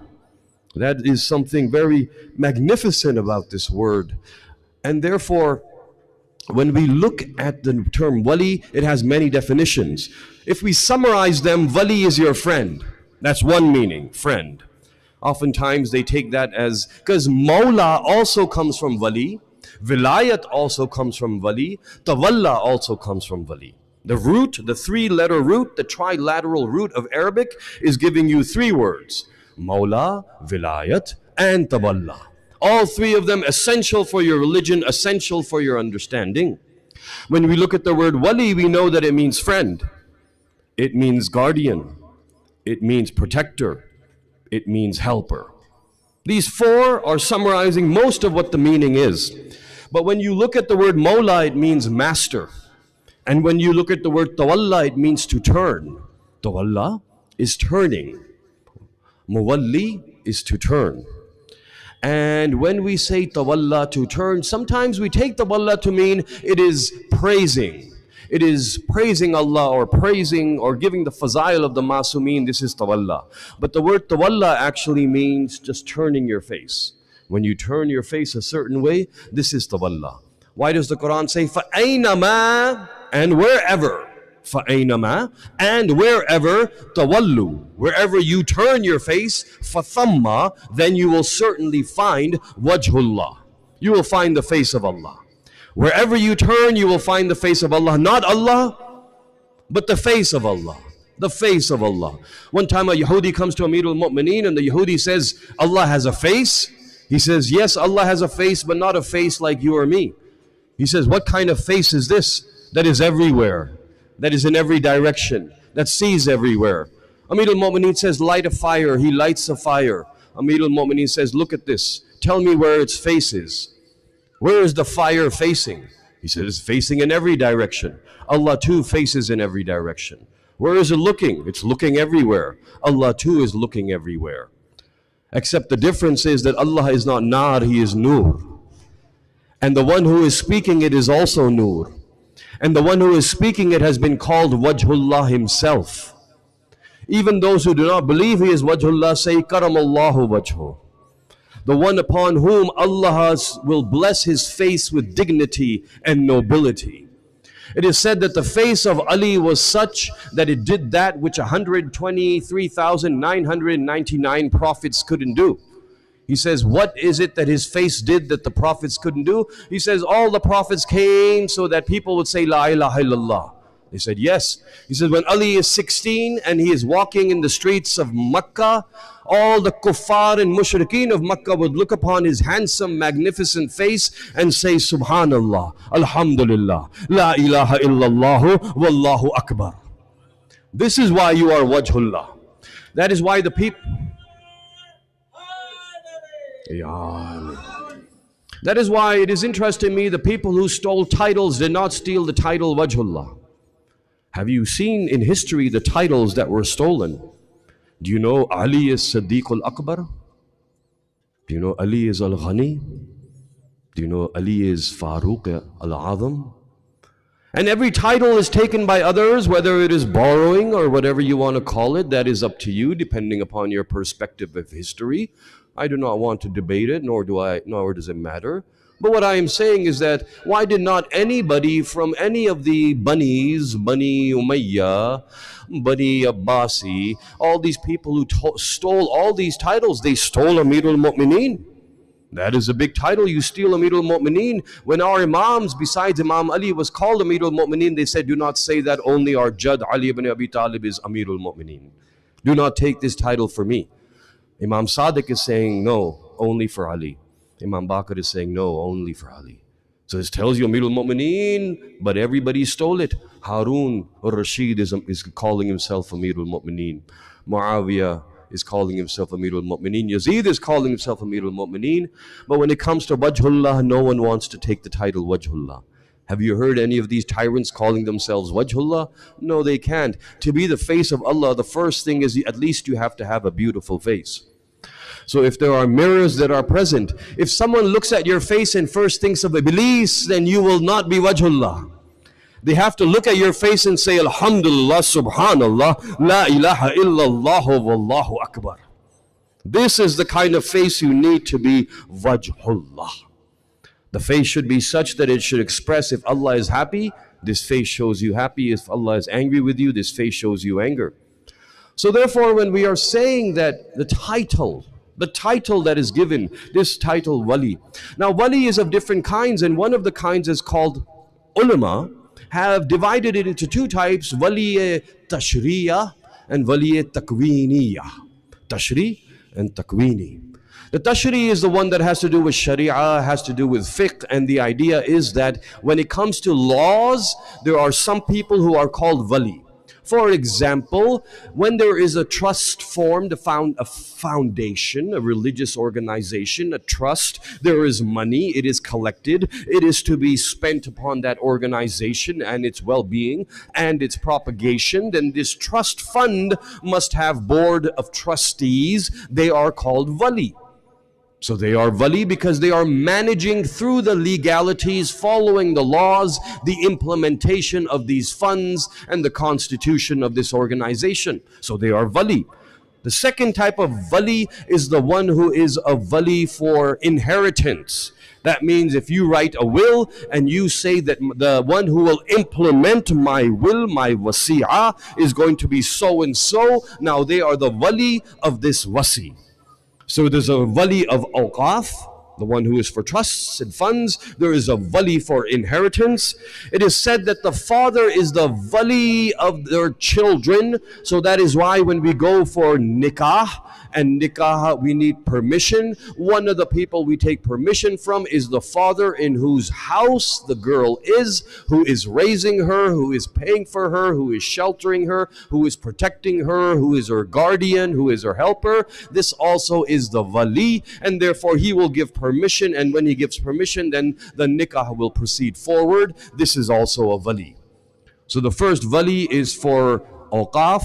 That is something very magnificent about this word. And therefore, when we look at the term Wali, it has many definitions. If we summarize them, Wali is your friend. That's one meaning, friend. Oftentimes they take that as, because Mawla also comes from Wali, Vilayat also comes from Wali, Tawalla also comes from Wali. The root, the 3-letter root, the trilateral root of Arabic is giving you 3 words. Mawla, Vilayat, and Tawalla. All 3 of them essential for your religion, essential for your understanding. When we look at the word Wali, we know that it means friend. It means guardian. It means protector. It means helper. These 4 are summarizing most of what the meaning is. But when you look at the word Mawla, it means master. And when you look at the word Tawalla, it means to turn. Tawalla is turning. Muwalli is to turn. And when we say Tawalla, to turn, sometimes we take Tawalla to mean it is praising. It is praising Allah or praising or giving the fazail of the Masumeen. This is Tawalla. But the word Tawalla actually means just turning your face. When you turn your face a certain way, this is Tawalla. Why does the Quran say فَأَيْنَمَا and wherever? فَأَيْنَمَا and wherever tawallu, wherever you turn your face, فَثَمَّ then you will certainly find wajhullah. You will find the face of Allah. Wherever you turn, you will find the face of Allah. Not Allah, but the face of Allah. The face of Allah. One time a Yahudi comes to Amirul Mu'mineen and the Yahudi says, Allah has a face? He says, yes, Allah has a face, but not a face like you or me. He says, what kind of face is this? That is everywhere. That is in every direction. That sees everywhere. Amirul Mu'mineen says, light a fire. He lights a fire. Amirul Mu'mineen says, look at this. Tell me where its face is. Where is the fire facing? He says, it's facing in every direction. Allah too faces in every direction. Where is it looking? It's looking everywhere. Allah too is looking everywhere. Except the difference is that Allah is not Nar, He is Nur. And the one who is speaking it is also Nur. And the one who is speaking it has been called Wajhullah Himself. Even those who do not believe He is Wajhullah say, Karamallahu Wajhu. The one upon whom Allah will bless his face with dignity and nobility. It is said that the face of Ali was such that it did that which 123,999 prophets couldn't do. He says, what is it that his face did that the prophets couldn't do? He says, all the prophets came so that people would say, La ilaha illallah. They said, yes. He says, when Ali is 16 and he is walking in the streets of Makkah, all the kuffar and mushrikeen of Makkah would look upon his handsome, magnificent face and say, Subhanallah, Alhamdulillah, La ilaha illallah, Wallahu Akbar. This is why you are Wajhullah. That is why the people... That is why it is interesting me, the people who stole titles did not steal the title Wajhullah. Have you seen in history the titles that were stolen? Do you know Ali is Siddiq al-Akbar? Do you know Ali is Al-Ghani? Do you know Ali is Faruq al-Azam? And every title is taken by others, whether it is borrowing or whatever you want to call it. That is up to you, depending upon your perspective of history. I do not want to debate it, nor does it matter. But what I am saying is that why did not anybody from any of the Banis, Bani Umayyah, Bani Abbasi, all these people who stole all these titles, they stole Amirul Mu'mineen. That is a big title. You steal Amirul Mu'mineen. When our Imams, besides Imam Ali, was called Amirul Mu'mineen, they said, do not say that only our Jad Ali ibn Abi Talib is Amirul Mu'mineen. Do not take this title for me. Imam Sadiq is saying, no, only for Ali. Imam Bakr is saying, no, only for Ali. So this tells you Amirul Mu'mineen, but everybody stole it. Harun al-Rashid is calling himself Amirul Mu'mineen. Muawiyah is calling himself Amirul Mu'mineen. Yazid is calling himself Amirul Mu'mineen. But when it comes to Wajhullah, no one wants to take the title Wajhullah. Have you heard any of these tyrants calling themselves Wajhullah? No, they can't. To be the face of Allah, the first thing is at least you have to have a beautiful face. So if there are mirrors that are present, if someone looks at your face and first thinks of Iblis, then you will not be wajhullah. They have to look at your face and say, Alhamdulillah, Subhanallah, La ilaha illallah, Wallahu Akbar. This is the kind of face you need to be wajhullah. The face should be such that it should express, if Allah is happy, this face shows you happy. If Allah is angry with you, this face shows you anger. So therefore, when we are saying that the title that is given, this title wali. Now wali is of different kinds, and one of the kinds is called, ulama have divided it into two types, wali tashriya and wali takwiniya. Tashri and takwini. The tashri is the one that has to do with sharia, has to do with fiqh, and the idea is that when it comes to laws, there are some people who are called wali. For example, when there is a trust formed, a foundation, a religious organization, a trust, there is money, it is collected, it is to be spent upon that organization and its well-being and its propagation, then this trust fund must have board of trustees. They are called wali. So they are wali because they are managing through the legalities, following the laws, the implementation of these funds and the constitution of this organization. So they are wali. The second type of wali is the one who is a wali for inheritance. That means if you write a will and you say that the one who will implement my will, my wasi'ah, is going to be so and so, now they are the wali of this wasi. So there's a wali of awqaf, the one who is for trusts and funds. There is a wali for inheritance. It is said that the father is the wali of their children. So that is why when we go for nikah, and nikah we need permission. One of the people we take permission from is the father in whose house the girl is, who is raising her, who is paying for her, who is sheltering her, who is protecting her, who is her guardian, who is her helper. This also is the wali, and therefore he will give permission, and when he gives permission, then the nikah will proceed forward. This is also a wali. So the first wali is for awqaf,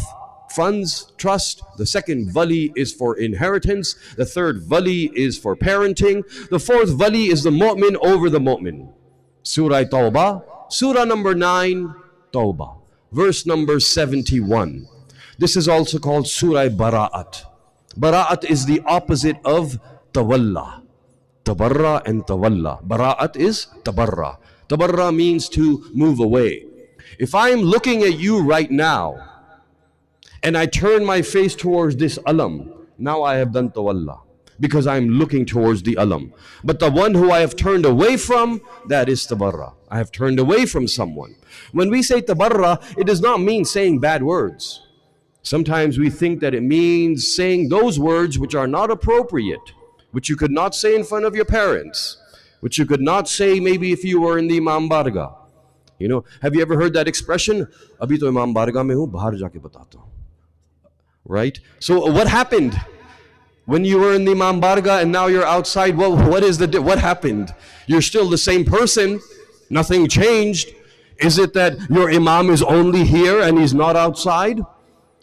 funds, trust. The second wali is for inheritance. The third wali is for parenting. The fourth wali is the mu'min over the mu'min. Surah Tawbah, Surah number 9, Tawbah, verse number 71. This is also called Surah Bara'at. Bara'at is the opposite of Tawalla. Tabarra and Tawalla. Bara'at is Tabarra. Tabarra means to move away. If I'm looking at you right now, and I turn my face towards this alam, now I have done tawalla, because I'm looking towards the alam. But the one who I have turned away from, that is tabarra. I have turned away from someone. When we say tabarra, it does not mean saying bad words. Sometimes we think that it means saying those words which are not appropriate, which you could not say in front of your parents, which you could not say maybe if you were in the Imam Barga. You know, have you ever heard that expression? Abhi to Imam Barga mein hu, bahar jaake batata hu. Right? So what happened when you were in the Imam Barga and now you're outside? What happened? You're still the same person. Nothing changed. Is it that your Imam is only here and he's not outside?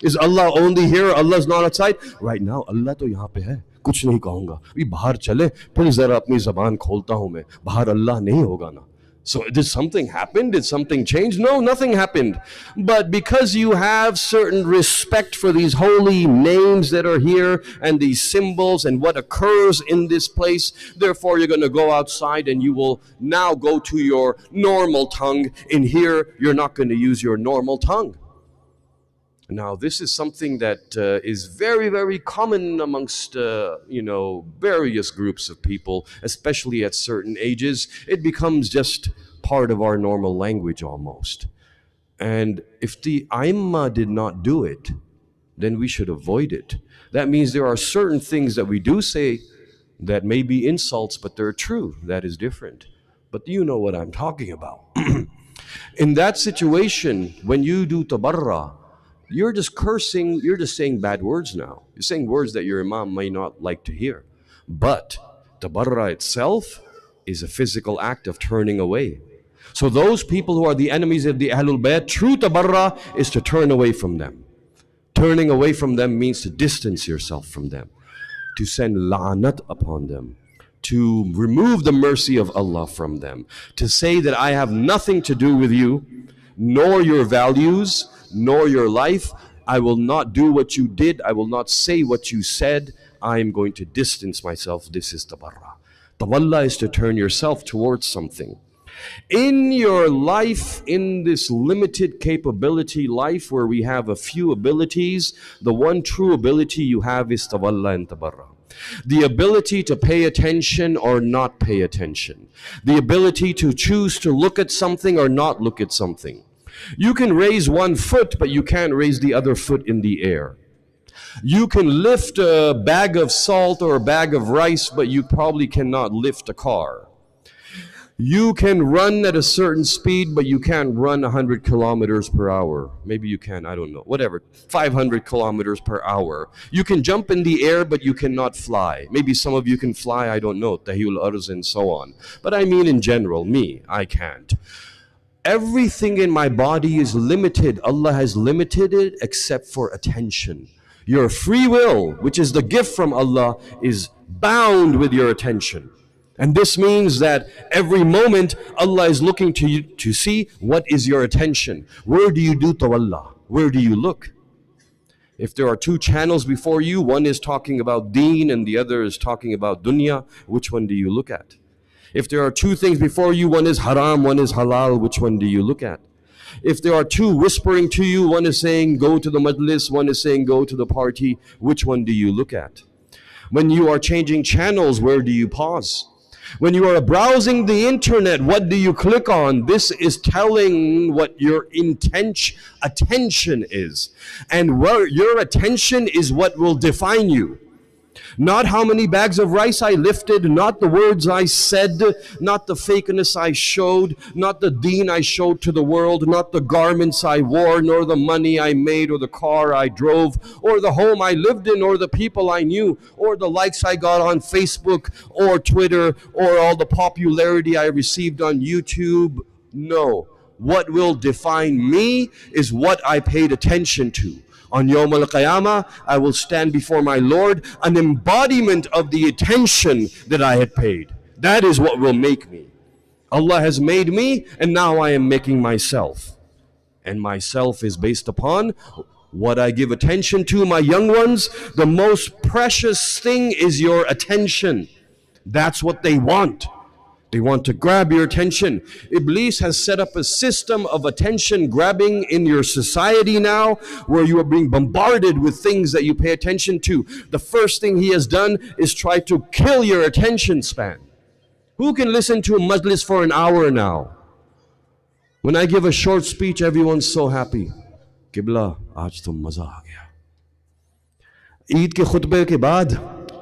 Is Allah only here? Allah is not outside? Right now, Allah to yahan pe hai. Kuch nahi kahunga. Abhi bahar chale, phir zara apni zaban kholta hu main. Bahar Allah nahi hoga na. So did something happen? Did something change? No, nothing happened. But because you have certain respect for these holy names that are here and these symbols and what occurs in this place, therefore you're going to go outside and you will now go to your normal tongue. In here, you're not going to use your normal tongue. Now, this is something that is very, very common amongst, various groups of people, especially at certain ages. It becomes just part of our normal language almost. And if the Aimma did not do it, then we should avoid it. That means there are certain things that we do say that may be insults, but they're true. That is different. But you know what I'm talking about. In that situation, when you do tabarra, you're just cursing, you're just saying bad words now. You're saying words that your Imam may not like to hear. But tabarra itself is a physical act of turning away. So those people who are the enemies of the Ahlul Bayt, true tabarra is to turn away from them. Turning away from them means to distance yourself from them. to send la'nat upon them, to remove the mercy of Allah from them, to say that I have nothing to do with you, nor your values, nor your life. I will not do what you did. I will not say what you said. I am going to distance myself. This is tabarra. Tawalla is to turn yourself towards something. In your life, in this limited capability life where we have a few abilities, the one true ability you have is tawalla and tabarra. The ability to pay attention or not pay attention. The ability to choose to look at something or not look at something. You can raise one foot, but you can't raise the other foot in the air. You can lift a bag of salt or a bag of rice, but you probably cannot lift a car. You can run at a certain speed, but you can't run 100 kilometers per hour. Maybe you can, I don't know, whatever, 500 kilometers per hour. You can jump in the air, but you cannot fly. Maybe some of you can fly, I don't know, tahiyul arz and so on. But I mean in general, me, I can't. Everything in my body is limited. Allah has limited it except for attention. Your free will, which is the gift from Allah, is bound with your attention. And this means that every moment Allah is looking to you to see what is your attention. Where do you do tawalla? Where do you look? If there are two channels before you, one is talking about deen and the other is talking about dunya, which one do you look at? If there are two things before you, one is haram, one is halal, which one do you look at? If there are two whispering to you, one is saying go to the majlis, one is saying go to the party, which one do you look at? When you are changing channels, where do you pause? When you are browsing the internet, what do you click on? This is telling what your attention is. And where your attention is what will define you. Not how many bags of rice I lifted, not the words I said, not the fakeness I showed, not the deen I showed to the world, not the garments I wore, nor the money I made, or the car I drove, or the home I lived in, or the people I knew, or the likes I got on Facebook or Twitter, or all the popularity I received on YouTube. No. What will define me is what I paid attention to. On Yawm al-Qiyamah, I will stand before my Lord, an embodiment of the attention that I had paid. That is what will make me. Allah has made me, and now I am making myself. And myself is based upon what I give attention to. My young ones, the most precious thing is your attention. That's what they want. They want to grab your attention. Iblis has set up a system of attention grabbing in your society now, where you are being bombarded with things that you pay attention to. The first thing he has done is try to kill your attention span. Who can listen to a majlis for an hour now? When I give a short speech, everyone's so happy. Qibla, aaj to maza aa gaya. Eid ke khutbah ke baad,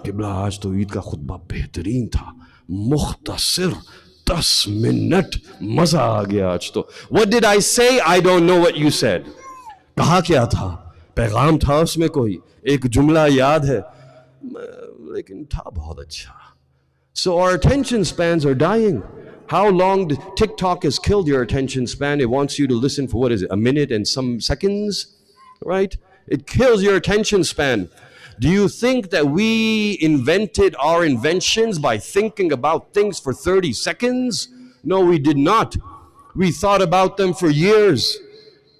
Qibla, aaj to Eid ka khutbah behtareen tha. Mukhtasir, 10 minute, maza aa gaya aaj to. What did I say? I don't know what you said. Kaha kya tha? Paigam tha usme koi? Ek jumla yaad hai. Lekin tha bahut acha. So our attention spans are dying. How long TikTok has killed your attention span? It wants you to listen for, what is it, a minute and some seconds, right? It kills your attention span. Do you think that we invented our inventions by thinking about things for 30 seconds? No, we did not. We thought about them for years.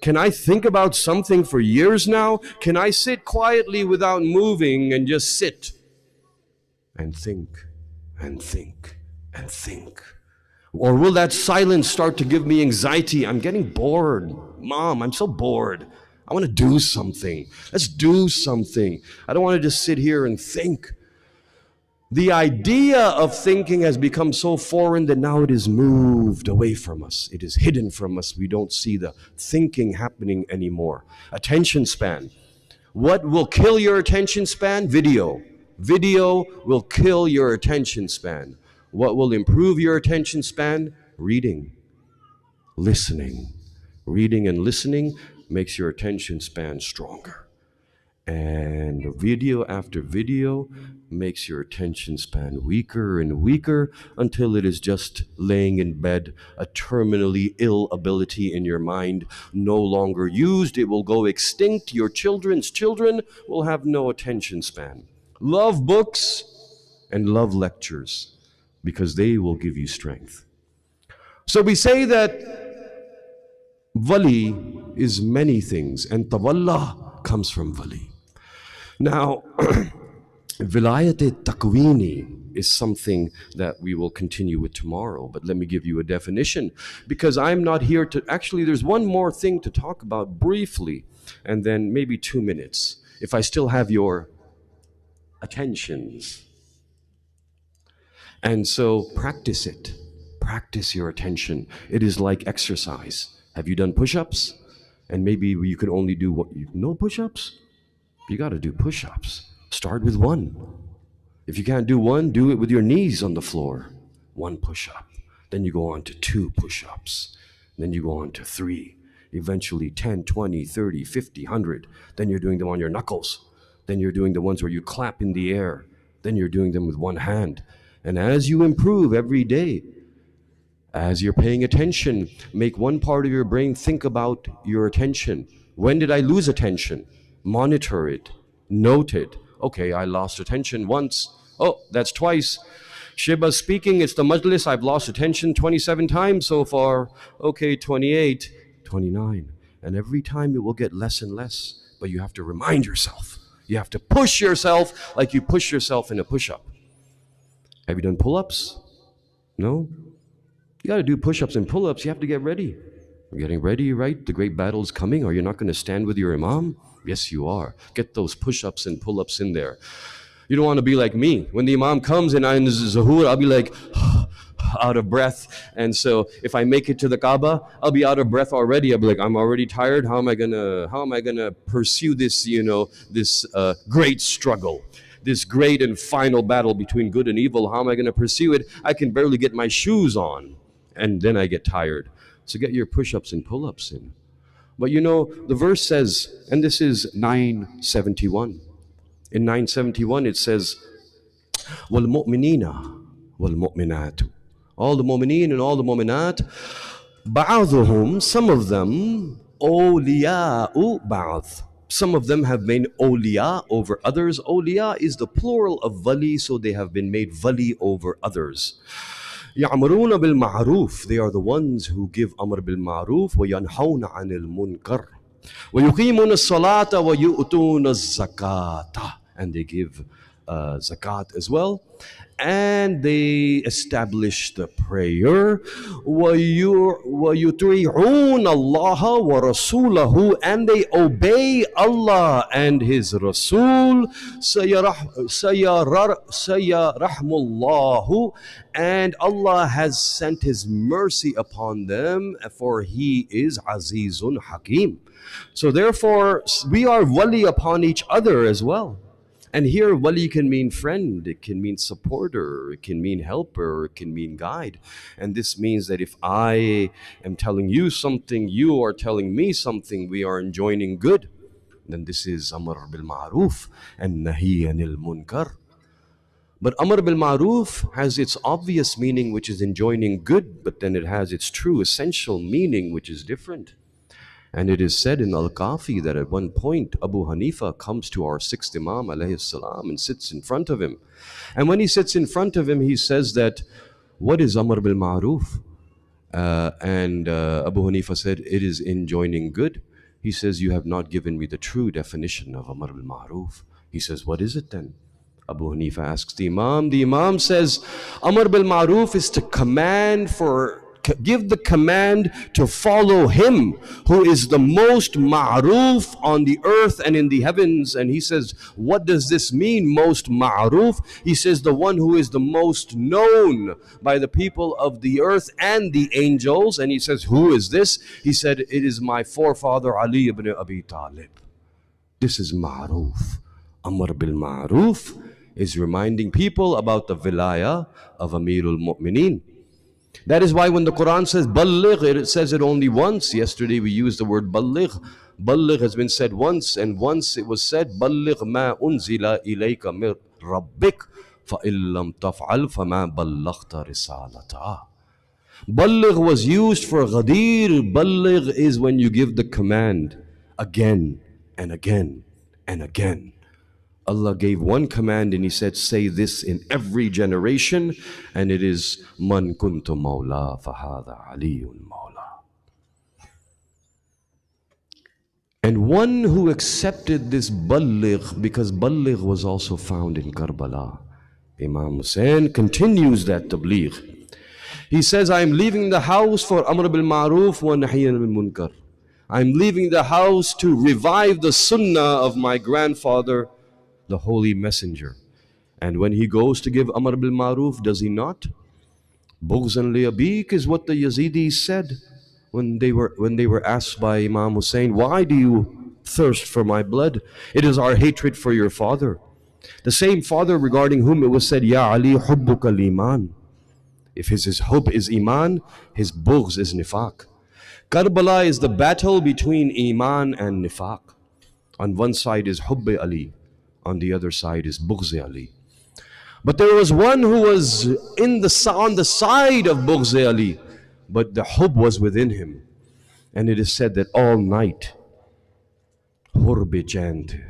Can I think about something for years now? Can I sit quietly without moving and just sit and think and think and think? Or will that silence start to give me anxiety? I'm getting bored. Mom, I'm so bored. I want to do something. Let's do something. I don't want to just sit here and think. The idea of thinking has become so foreign that now it is moved away from us. It is hidden from us. We don't see the thinking happening anymore. Attention span. What will kill your attention span? Video. Video will kill your attention span. What will improve your attention span? Reading, listening. Reading and listening makes your attention span stronger. And video after video makes your attention span weaker and weaker until it is just laying in bed, a terminally ill ability in your mind, no longer used. It will go extinct. Your children's children will have no attention span. Love books and love lectures because they will give you strength. So we say that wali is many things, and tawalla comes from wali. Now, Vilayat-e-Takwini is something that we will continue with tomorrow, but let me give you a definition because I'm not here to. Actually, there's one more thing to talk about briefly, and then maybe 2 minutes, if I still have your attentions. And so practice it. Practice your attention. It is like exercise. Have you done push ups? And maybe you can only do what you know push ups? You got to do push ups. Start with one. If you can't do one, do it with your knees on the floor. One push up. Then you go on to 2 push ups. Then you go on to 3. Eventually 10, 20, 30, 50, 100. Then you're doing them on your knuckles. Then you're doing the ones where you clap in the air. Then you're doing them with one hand. And as you improve every day, as you're paying attention, make one part of your brain think about your attention. When did I lose attention? Monitor it. Note it. Okay, I lost attention once. Oh, that's twice. Sheba's speaking. It's the Majlis. I've lost attention 27 times so far. Okay, 28, 29. And every time it will get less and less. But you have to remind yourself. You have to push yourself like you push yourself in a push-up. Have you done pull-ups? No? You got to do push-ups and pull-ups. You have to get ready. You're getting ready, right? The great battle is coming. Are you not going to stand with your imam? Yes, you are. Get those push-ups and pull-ups in there. You don't want to be like me. When the imam comes and I'm in the zuhur, I'll be like out of breath. And so if I make it to the Kaaba, I'll be out of breath already. I'll be like, I'm already tired. How am I gonna pursue this, this great struggle? This great and final battle between good and evil. How am I going to pursue it? I can barely get my shoes on, and then I get tired. So get your push-ups and pull-ups in. But the verse says, and this is 971. In 971 it says, وَالْمُؤْمِنِينَ وَالْمُؤْمِنَاتُ. All the mu'mineen and all the mu'minat, بَعْضُهُمْ, some of them, أَوْلِيَاءُ بَعْضٍ. Some of them have been awliya over others. Awliya is the plural of wali, so they have been made wali over others. يَعْمُرُونَ بِالْمَعْرُوفِ. They are the ones who give amr bil ma'ruf وَيَنْحَوْنَ عَنِ الْمُنْكَرِ وَيُقِيمُونَ الصَّلَاةَ وَيُؤْتُونَ الزَّكَاةَ. And they give zakat as well. And they establish the prayer. وَيُطِيعُونَ اللَّهَ وَرَسُولَهُ. And they obey Allah and His Rasul. سَيَرَحْمُ اللَّهُ. And Allah has sent His mercy upon them, for He is Azizun Hakim. So therefore, we are wali upon each other as well. And here, wali can mean friend, it can mean supporter, it can mean helper, it can mean guide. And this means that if I am telling you something, you are telling me something, we are enjoining good, then this is amr bil ma'ruf and nahi anil munkar. But amr bil ma'ruf has its obvious meaning, which is enjoining good, but then it has its true essential meaning, which is different. And it is said in Al-Kafi that at one point Abu Hanifa comes to our 6th Imam alayhi salam and sits in front of him. And when he sits in front of him, he says that, what is Amr bil Ma'ruf? And Abu Hanifa said, it is enjoining good. He says, you have not given me the true definition of Amr bil Ma'ruf. He says, what is it then? Abu Hanifa asks the Imam. The Imam says, Amr bil Ma'ruf is to give the command to follow Him who is the most ma'ruf on the earth and in the heavens. And he says, what does this mean, most ma'ruf? He says, the one who is the most known by the people of the earth and the angels. And he says, who is this? He said, it is my forefather Ali ibn Abi Talib. This is ma'ruf. Amr bil ma'ruf is reminding people about the wilaya of Amirul Mu'mineen. That is why when the Quran says balligh, it says it only once. Yesterday we used the word balligh. Balligh has been said once, and once it was said balligh ma unzila ilayka min rabbik fa illam taf'al fama ballaghta risalata. Balligh was used for ghadir. Balligh is when you give the command again and again and again. Allah gave one command and He said, say this in every generation, and it is, Man kuntu mawla fahada aliyun mawla. And one who accepted this balligh, because balligh was also found in Karbala. Imam Hussein continues that tabligh. He says, I'm leaving the house for Amr bil Ma'ruf wa Nahy bil Munkar. I'm leaving the house to revive the sunnah of my grandfather, the Holy Messenger. And when he goes to give Amr bil Ma'ruf, does he not? Bughzan li abik is what the Yazidis said when they were asked by Imam Hussein, why do you thirst for my blood? It is our hatred for your father. The same father regarding whom it was said, Ya Ali hubbuka al-iman. If his hub is iman, his bughz is nifaq. Karbala is the battle between iman and nifaq. On one side is hubb Ali, on the other side is bughz Ali. But there was one who was on the side of bughz Ali, but the hubb was within him. And it is said that all night hur bechain the.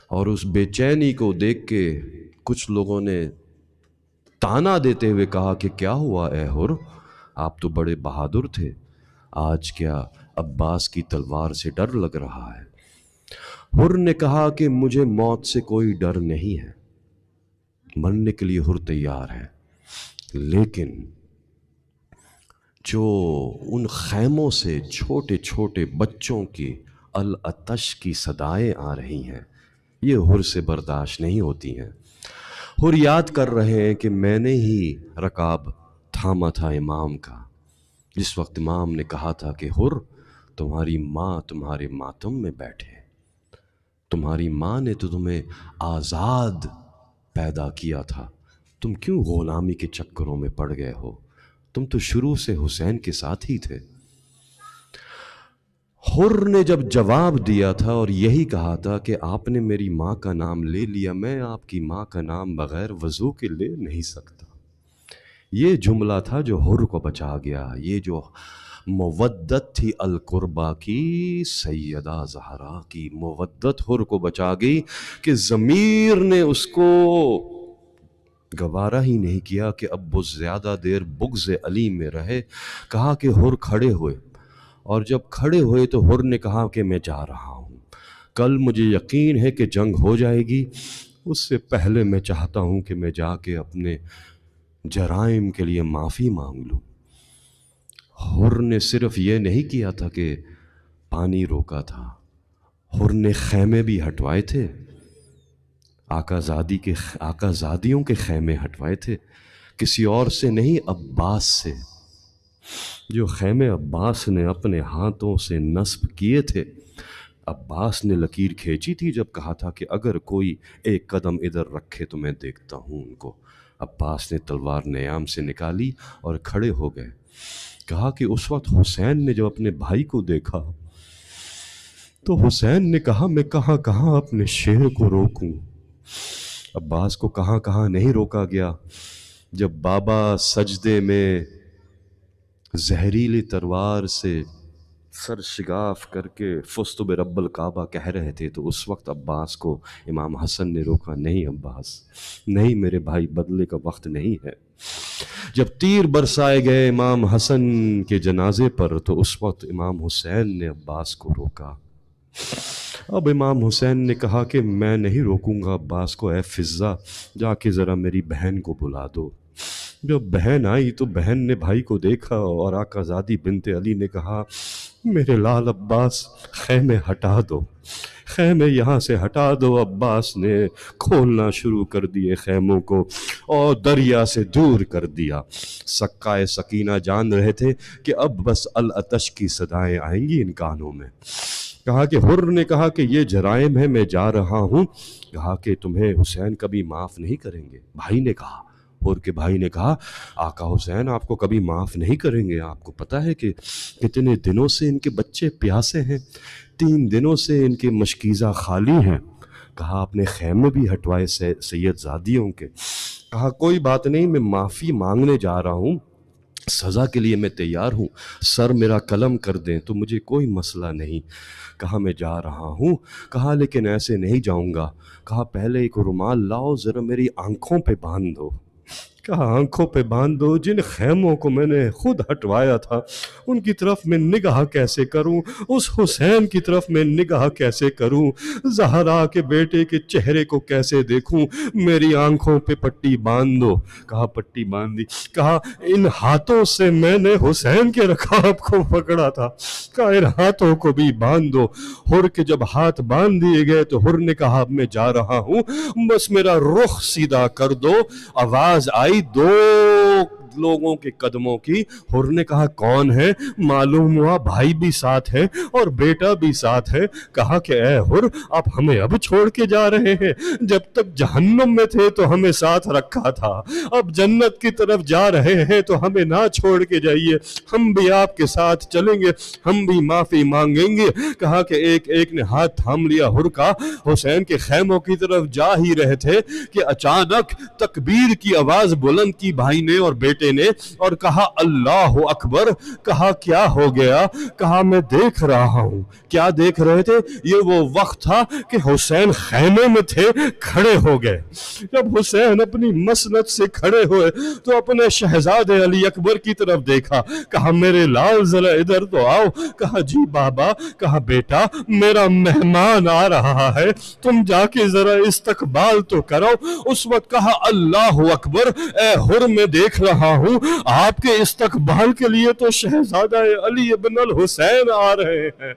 اور اس بے چینی کو دیکھ کے کچھ لوگوں نے تانا دیتے ہوئے کہا کہ کیا ہوا اے حر، آپ تو بڑے بہادر تھے، آج کیا عباس کی تلوار سے ڈر لگ رہا ہے؟ حر نے کہا کہ مجھے موت سے کوئی ڈر نہیں ہے، مرنے کے لیے حر تیار ہے، لیکن جو ان خیموں سے چھوٹے چھوٹے بچوں کی العطش کی صدائیں آ رہی ہیں، یہ حر سے برداشت نہیں ہوتی ہیں۔ حر یاد کر رہے ہیں کہ میں نے ہی رکاب تھاما تھا امام کا جس وقت امام نے کہا تھا کہ حر، تمہاری ماں تمہارے ماتم میں بیٹھے، تمہاری ماں نے تو تمہیں آزاد پیدا کیا تھا، تم کیوں غلامی کے چکروں میں پڑ گئے ہو؟ تم تو شروع سے حسین کے ساتھ ہی تھے۔ حر نے جب جواب دیا تھا اور یہی کہا تھا کہ آپ نے میری ماں کا نام لے لیا، میں آپ کی ماں کا نام بغیر وضو کے لے نہیں سکتا، یہ جملہ تھا جو حر کو بچا گیا۔ یہ جو مودت تھی القربہ کی، سیدہ زہرا کی مودت حر کو بچا گئی کہ ضمیر نے اس کو گوارا ہی نہیں کیا کہ اب وہ زیادہ دیر بغض علی میں رہے۔ کہا کہ حر کھڑے ہوئے، اور جب کھڑے ہوئے تو حر نے کہا کہ میں جا رہا ہوں، کل مجھے یقین ہے کہ جنگ ہو جائے گی، اس سے پہلے میں چاہتا ہوں کہ میں جا کے اپنے جرائم کے لیے معافی مانگ لوں۔ حر نے صرف یہ نہیں کیا تھا کہ پانی روکا تھا، حر نے خیمے بھی ہٹوائے تھے، آقا زادیوں کے خیمے ہٹوائے تھے، کسی اور سے نہیں، عباس سے، جو خیمے عباس نے اپنے ہاتھوں سے نصب کیے تھے۔ عباس نے لکیر کھینچی تھی جب کہا تھا کہ اگر کوئی ایک قدم ادھر رکھے تو میں دیکھتا ہوں ان کو۔ عباس نے تلوار نیام سے نکالی اور کھڑے ہو گئے۔ کہا کہ اس وقت حسین نے جب اپنے بھائی کو دیکھا تو حسین نے کہا میں کہاں کہاں اپنے شیر کو روکوں۔ عباس کو کہاں کہاں نہیں روکا گیا۔ جب بابا سجدے میں زہریلی تلوار سے سر شگاف کر کے فزت برب الکعبہ کہہ رہے تھے تو اس وقت عباس کو امام حسن نے روکا، نہیں عباس، نہیں میرے بھائی، بدلے کا وقت نہیں ہے۔ جب تیر برسائے گئے امام حسن کے جنازے پر تو اس وقت امام حسین نے عباس کو روکا۔ اب امام حسین نے کہا کہ میں نہیں روکوں گا عباس کو، اے فضہ جا کے ذرا میری بہن کو بلا دو۔ جب بہن آئی تو بہن نے بھائی کو دیکھا اور آقا زادی بنت علی نے کہا میرے لال عباس خیمے ہٹا دو، خیمے یہاں سے ہٹا دو۔ عباس نے کھولنا شروع کر دیے خیموں کو اور دریا سے دور کر دیا۔ سقائے سکینہ جان رہے تھے کہ اب بس العطش کی صدائیں آئیں گی ان کانوں میں۔ کہا کہ حر نے کہا کہ یہ جرائم ہے، میں جا رہا ہوں۔ کہا کہ تمہیں حسین کبھی معاف نہیں کریں گے۔ بھائی نے کہا، حر کے بھائی نے کہا آقا حسین آپ کو کبھی معاف نہیں کریں گے، آپ کو پتہ ہے کہ کتنے دنوں سے ان کے بچے پیاسے ہیں، 3 دنوں سے ان کے مشکیزہ خالی ہیں۔ کہا اپنے خیمے بھی ہٹوائے سید زادیوں کے۔ کہا کوئی بات نہیں، میں معافی مانگنے جا رہا ہوں، سزا کے لیے میں تیار ہوں، سر میرا قلم کر دیں تو مجھے کوئی مسئلہ نہیں۔ کہا میں جا رہا ہوں، کہا لیکن ایسے نہیں جاؤں گا، کہا پہلے ایک رومال لاؤ ذرا میری آنکھوں پہ باندھ دو۔ کہا آنکھوں پہ باندھ دو، جن خیموں کو میں نے خود ہٹوایا تھا ان کی طرف میں نگاہ کیسے کروں، اس حسین کی طرف میں نگاہ کیسے کروں، زہرا کے بیٹے کے چہرے کو کیسے دیکھوں، میری آنکھوں پہ پٹی باندھ دو۔ کہا پٹی باندھ دی۔ کہا ان ہاتھوں سے میں نے حسین کے رکاب کو پکڑا تھا، کہا ان ہاتھوں کو بھی باندھ دو۔ ہر کے جب ہاتھ باندھ دیے گئے تو ہر نے کہا اب میں جا رہا ہوں، بس میرا رخ سیدھا کر دو۔ آواز آئی دو لوگوں کے قدموں کی۔ ہر نے کہا کون ہے؟ معلوم ہوا بھائی بھی ساتھ ہے اور بیٹا بھی ساتھ ہے۔ کہا کہ اے ہر آپ ہمیں اب چھوڑ کے جا رہے ہیں؟ جب تک جہنم میں تھے تو ہمیں ساتھ رکھا تھا، اب جنت کی طرف جا رہے ہیں تو ہمیں نہ چھوڑ کے جائیے، ہم بھی آپ کے ساتھ چلیں گے، ہم بھی معافی مانگیں گے۔ کہا کہ ایک ایک نے ہاتھ تھام لیا ہر کا۔ حسین کے خیموں کی طرف جا ہی رہے تھے کہ اچانک تکبیر کی آواز بلند کی بھائی نے اور بیٹے نے اور کہا اللہ اکبر۔ کہا کیا ہو گیا؟ کہا میں دیکھ رہا ہوں۔ کیا دیکھ رہے تھے؟ یہ وہ وقت تھا کہ حسین خیمے میں تھے، کھڑے ہو گئے۔ جب حسین اپنی مسند سے کھڑے ہوئے تو اپنے شہزادے علی اکبر کی طرف دیکھا، کہا میرے لال ذرا ادھر تو آؤ۔ کہا جی بابا۔ کہا بیٹا میرا مہمان آ رہا ہے، تم جا کے ذرا استقبال تو کرو۔ اس وقت کہا اللہ اکبر، اے ہر میں دیکھ رہا ہوں آپ کے استقبال کے لیے تو شہزادہ علی ابن الحسین آ رہے ہیں۔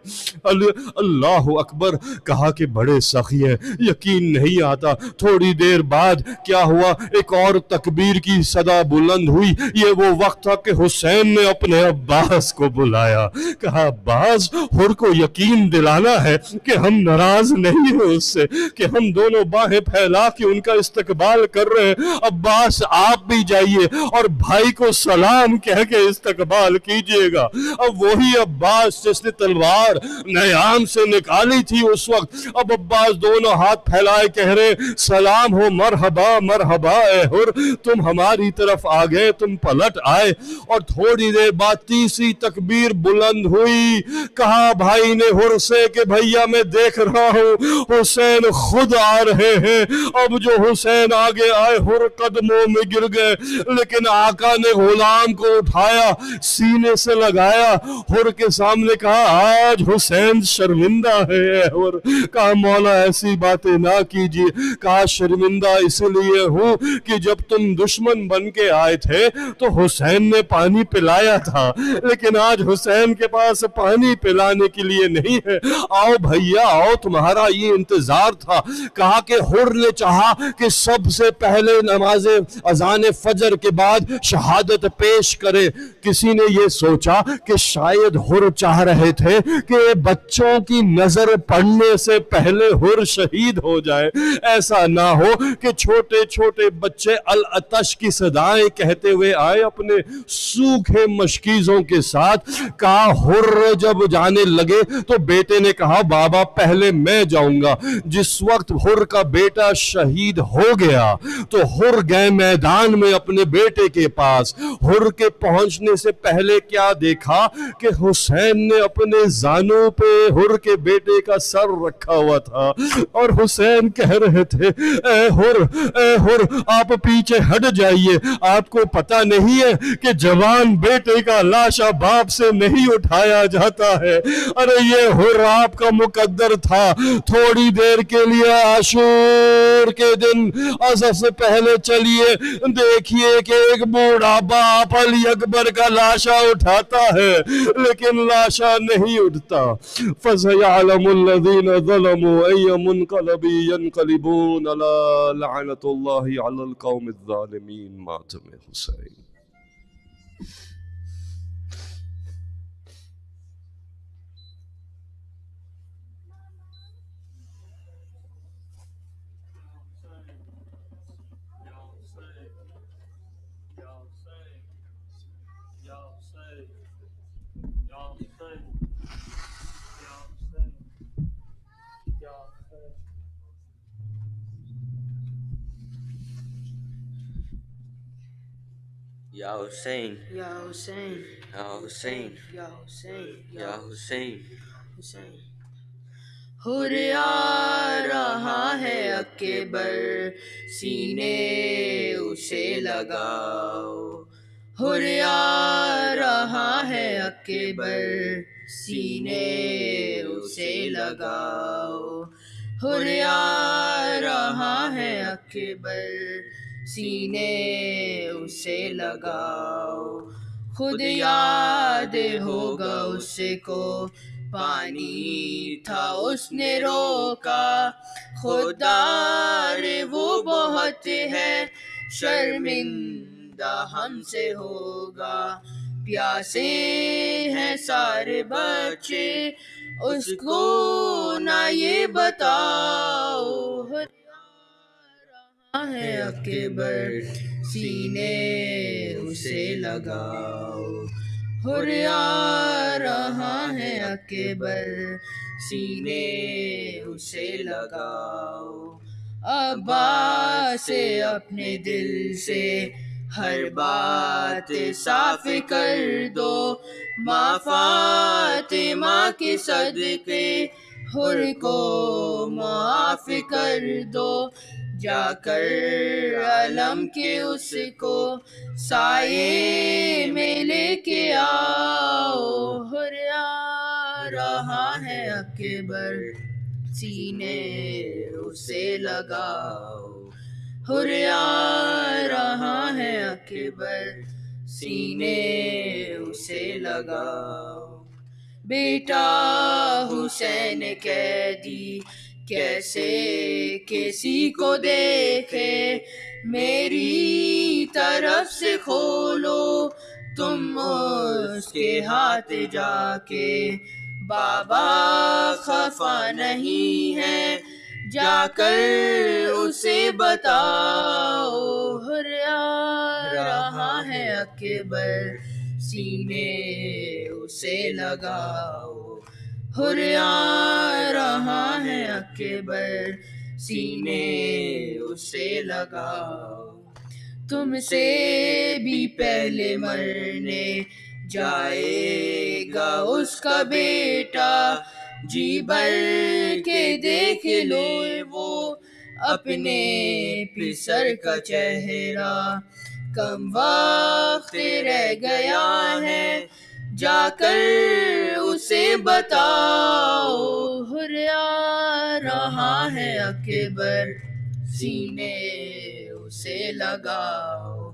اللہ اکبر۔ کہا کہ بڑے سخی ہیں، یقین نہیں آتا۔ تھوڑی دیر بعد کیا ہوا، ایک اور تکبیر کی صدا بلند ہوئی۔ یہ وہ وقت تھا کہ حسین نے اپنے عباس کو بلایا۔ کہا عباس، ہر کو یقین دلانا ہے کہ ہم ناراض نہیں ہیں اس سے، کہ ہم دونوں باہیں پھیلا کے ان کا استقبال کر رہے ہیں۔ عباس آپ بھی جائیے اور بھائی کو سلام کہہ کے استقبال کیجئے گا۔ اب وہی عباس جس نے تلوار نیام سے نکالی تھی اس وقت، اب عباس دونوں ہاتھ پھیلائے کہہ رہے سلام ہو، مرحبا مرحبا اے ہر، تم ہماری طرف آ گئے، تم پلٹ آئے۔ اور تھوڑی دیر بعد تیسری تکبیر بلند ہوئی۔ کہا بھائی نے ہر سے کہ بھیا میں دیکھ رہا ہوں حسین خود آ رہے ہیں۔ اب جو حسین آگے آئے ہر قدموں میں گر گئے، لیکن آقا نے غلام کو اٹھایا، سینے سے لگایا، ہر کے سامنے کہا آج حسین شرمندہ ہے اے ہر۔ کہا مولا ایسی باتیں نہ کیجیے۔ کہا شرمندہ اس لیے ہوں کہ جب تم دشمن بن کے آئے تھے تو حسین نے پانی پلایا تھا، لیکن آج حسین کے پاس پانی پلانے کے لیے نہیں ہے۔ آؤ بھیا آؤ، تمہارا یہ انتظار تھا۔ کہا کہ ہر نے چاہا کہ سب سے پہلے نماز اذان فجر کے بعد شہادت پیش کرے۔ کسی نے یہ سوچا کہ شاید ہر چاہ رہے تھے کہ بچوں کی نظر پڑنے سے پہلے ہر شہید ہو جائے، ایسا نہ ہو کہ چھوٹے چھوٹے بچے العطش کی صدائیں کہتے ہوئے آئے اپنے سوکھے مشکیزوں کے ساتھ۔ کہا ہر جب جانے لگے تو بیٹے نے کہا بابا پہلے میں جاؤں گا۔ جس وقت ہر کا بیٹا شہید ہو گیا تو ہر گئے میدان میں اپنے بیٹے کے پاس۔ ہر کے پہنچنے سے پہلے کیا دیکھا کہ حسین نے اپنے زانوں پہ ہر کے بیٹے کا سر رکھا ہوا تھا اور حسین کہہ رہے تھے اے ہر آپ پیچھے ہٹ جائیے، آپ کو پتہ نہیں ہے کہ جوان بیٹے کا لاشا باپ سے نہیں اٹھایا جاتا ہے۔ ارے یہ ہر آپ کا مقدر تھا، تھوڑی دیر کے لیے عاشور کے دن عصر سے پہلے چلیے دیکھیے کہ ایک بوڑھا باپ علی اکبر کا لاشا اٹھاتا ہے لیکن لاشا نہیں اٹھتا۔ فَسَيَعْلَمُ الَّذِينَ ظَلَمُوا أَيَّ مُنْقَلَبٍ يَنْقَلِبُونَ أَلَا لَعْنَةُ اللَّهِ عَلَى الْقَوْمِ الظَّالِمِينَ۔ ماتم حسین۔ یا حسین یا حسین یا حسین یا حسین یا حسین حسین ہر آ رہا ہے اکبر سینے اسے لگاؤ ہر آ رہا ہے اکبر سینے اسے لگاؤ ہر آ رہا ہے اکبر سینے اسے لگاؤ خود یاد ہوگا اس کو پانی تھا اس نے روکا خوددار وہ بہت ہے شرمندہ ہم سے ہوگا پیاسے ہیں سارے بچے اس کو نہ یہ بتاؤ رہا ہے اکبر سینے اسے لگاؤ ہر آ رہا ہے اکبر سینے اسے لگاؤ عباس سے اپنے دل سے ہر بات صاف کر دو ماں فاطمہ کے صدقے حر کو معاف کر دو جا کر علم کے اس کو سائے میں لے کے آؤ ہر آ رہا ہے اکبر سینے اسے لگاؤ ہر آ رہا ہے اکبر سینے اسے لگاؤ بیٹا حسین قیدی کیسے کسی کو دیکھے میری طرف سے کھولو تم اس کے ہاتھ جا کے بابا خفا نہیں ہے جا کر اسے بتاؤ ہر آ رہا ہے اکبر سینے اسے لگاؤ ہر آ رہا ہے اکبر سینے اسے لگاؤ تم سے بھی پہلے مرنے جائے گا اس کا بیٹا جی بھر کے دیکھ لو وہ اپنے پسر کا چہرہ کم وقت رہ گیا ہے جا کر اسے بتاؤ ہر آ رہا ہے اکبر سینے اسے لگاؤ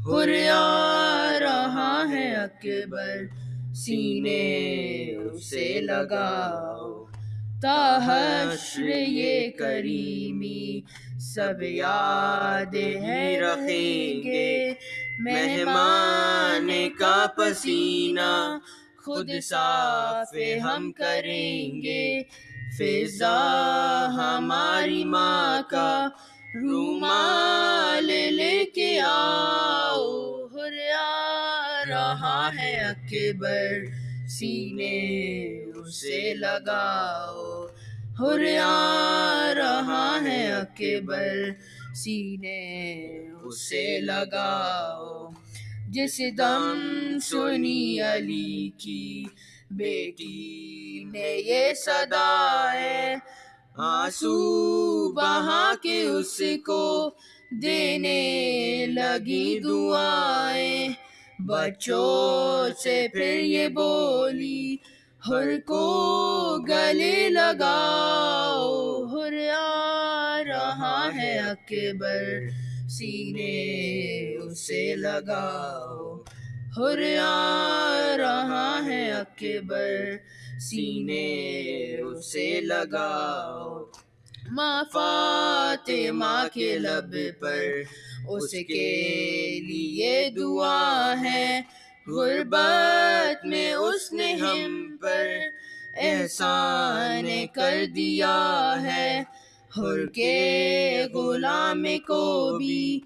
ہر آ رہا ہے اکبر سینے اسے لگاؤ تا حشر یہ کریمی سب یاد ہے رکھیں گے مہمان کا پسینہ خود صاف ہم کریں گے فضا ہماری ماں کا رومال لے کے آؤ ہر آ رہا ہے اکبر سینے اسے لگاؤ ہر آ رہا ہے اکبر سینے اسے لگاؤ جس دم سنی علی کی بیٹی نے یہ صدائے آنسو بہا کے اس کو دینے لگی دعائیں بچوں سے پھر یہ بولی ہر کو گلے لگاؤ ہر آ رہا ہے اکبر سینے اسے لگاؤ ہر آ رہا ہے اکبر سینے اسے لگاؤ ماں فاطمہ کے لب پر اس کے لیے دعا ہے غربت میں اس نے ہم پر احسان کر دیا ہے حر کے غلام کو بھی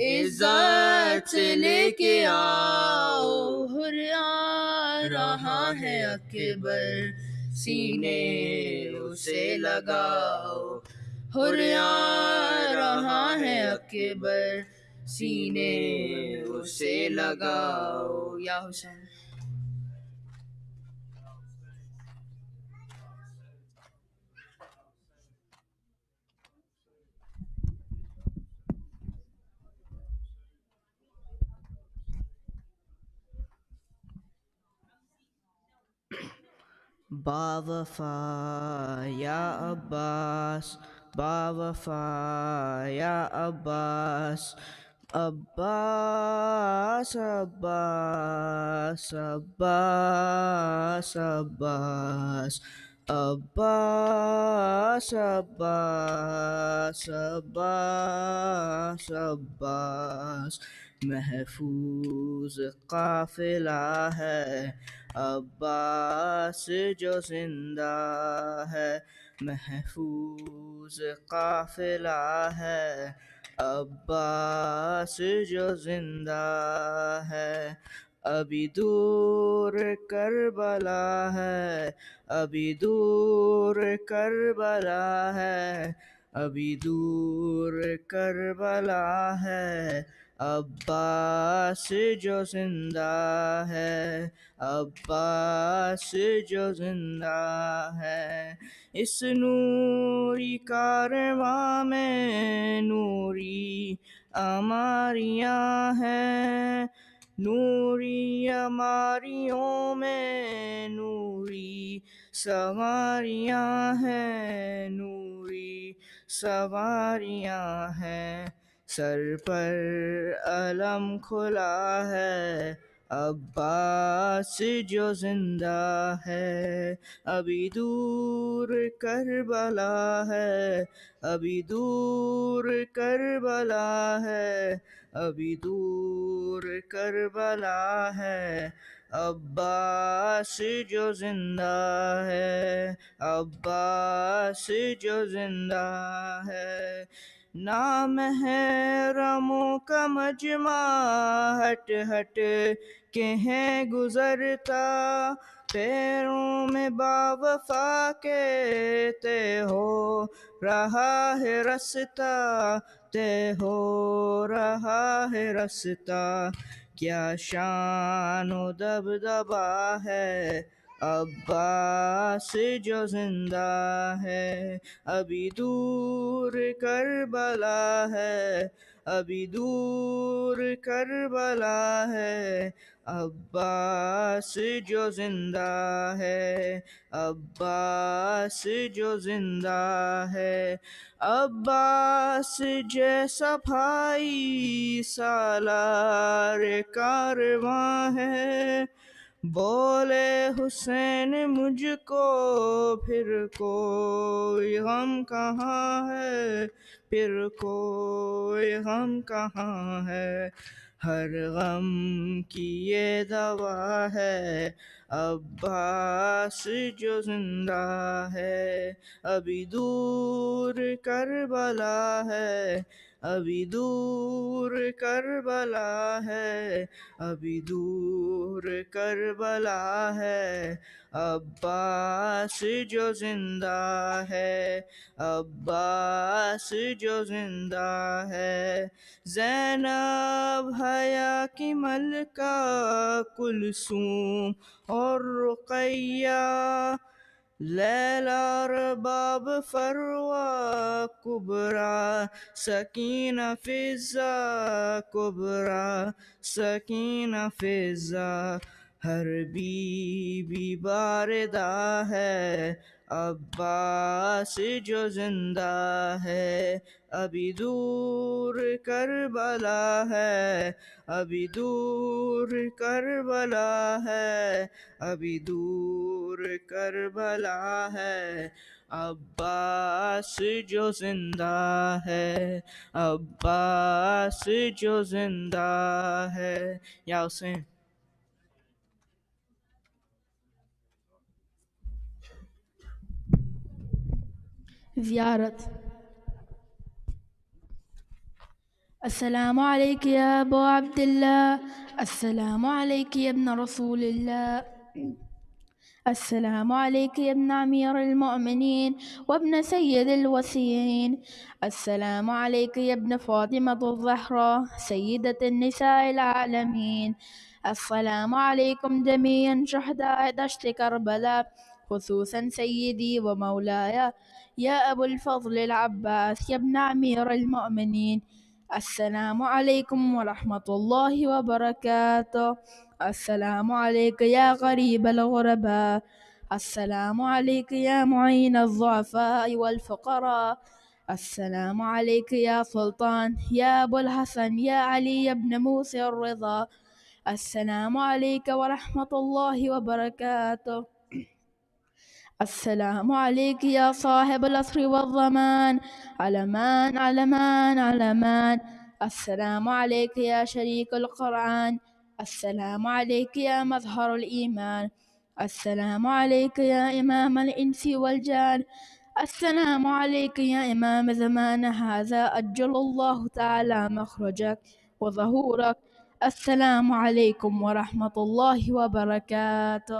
عزت سے لے کے آؤ حر آ رہا ہے اکبر سینے اسے لگاؤ حر آ رہا ہے اکبر سینے اسے لگاؤ یا حسین. با وفا یا عباس، با وفا یا عباس، عباس عباس عباس عباس عباس عباس عباس عباس. محفوظ قافلہ ہے عباس جو زندہ ہے، محفوظ قافلہ ہے عباس جو زندہ ہے. ابھی دور کربلا ہے، ابھی دور کربلا ہے، ابھی دور کربلا ہے عباس جو زندہ ہے، عباس جو زندہ ہے. اس نوری کارواں میں نوری اماریاں ہیں، نوری اماریوں میں نوری سواریاں ہیں، نوری سواریاں ہیں. سر پر علم کھلا ہے عباس جو زندہ ہے. ابھی دور کربلا ہے، ابھی دور کربلا ہے، ابھی دور کربلا ہے عباس جو زندہ ہے، عباس جو زندہ ہے. نام ہے رموں کا مجمع ہٹ ہٹ کے ہیں گزرتا، پیروں میں با وفا کے طے ہو رہا ہے رستہ، طے ہو رہا ہے رستہ. کیا شان و دبدبا ہے عباس جو زندہ ہے. ابھی دور کربلا ہے، ابھی دور کربلا ہے عباس جو زندہ ہے، عباس جو زندہ ہے. عباس جیسا بھائی سالار کارواں ہے، بولے حسین مجھ کو پھر کوئی غم کہاں ہے، پھر کوئی غم کہاں ہے. ہر غم کی یہ دوا ہے عباس جو زندہ ہے. ابھی دور کربلا ہے، ابھی دور کربلا ہے، ابھی دور کربلا ہے عباس جو زندہ ہے، عباس جو زندہ ہے. زینب حیا کی ملکہ کلثوم اور رقیہ، لیلا رباب فروا کبرا سکینہ فضا، کبرا سکینہ فضا. ہر بی بی باردہ ہے عباس جو زندہ ہے. ابھی دور کربلا ہے، ابھی دور کربلا ہے، ابھی دور کربلا ہے عباس جو زندہ ہے، عباس جو زندہ ہے. یا حسین. زیارت. السلام عليك يا أبو عبد الله، السلام عليك يا ابن رسول الله، السلام عليك يا ابن أمير المؤمنين وابن سيد الوصيين. السلام عليك يا ابن فاطمة الزهراء سيدة النساء العالمين. السلام عليكم جميعا شهداء دشت كربلاء، خصوصا سيدي ومولاي يا أبو الفضل العباس يا ابن أمير المؤمنين. السلام عليكم ورحمة الله وبركاته. السلام عليك يا غريب الغرباء. السلام عليك يا معين الضعفاء والفقراء. السلام عليك يا سلطان يا أبو الحسن يا علي بن موسى الرضا. السلام عليك ورحمة الله وبركاته. السلام عليك يا صاحب العصر والزمان، علمان علمان علمان. السلام عليك يا شريك القرآن. السلام عليك يا مظهر الإيمان. السلام عليك يا إمام الإنس والجان. السلام عليك يا إمام زمان هذا، أجل الله تعالى مخرجك وظهورك. السلام عليكم ورحمة الله وبركاته.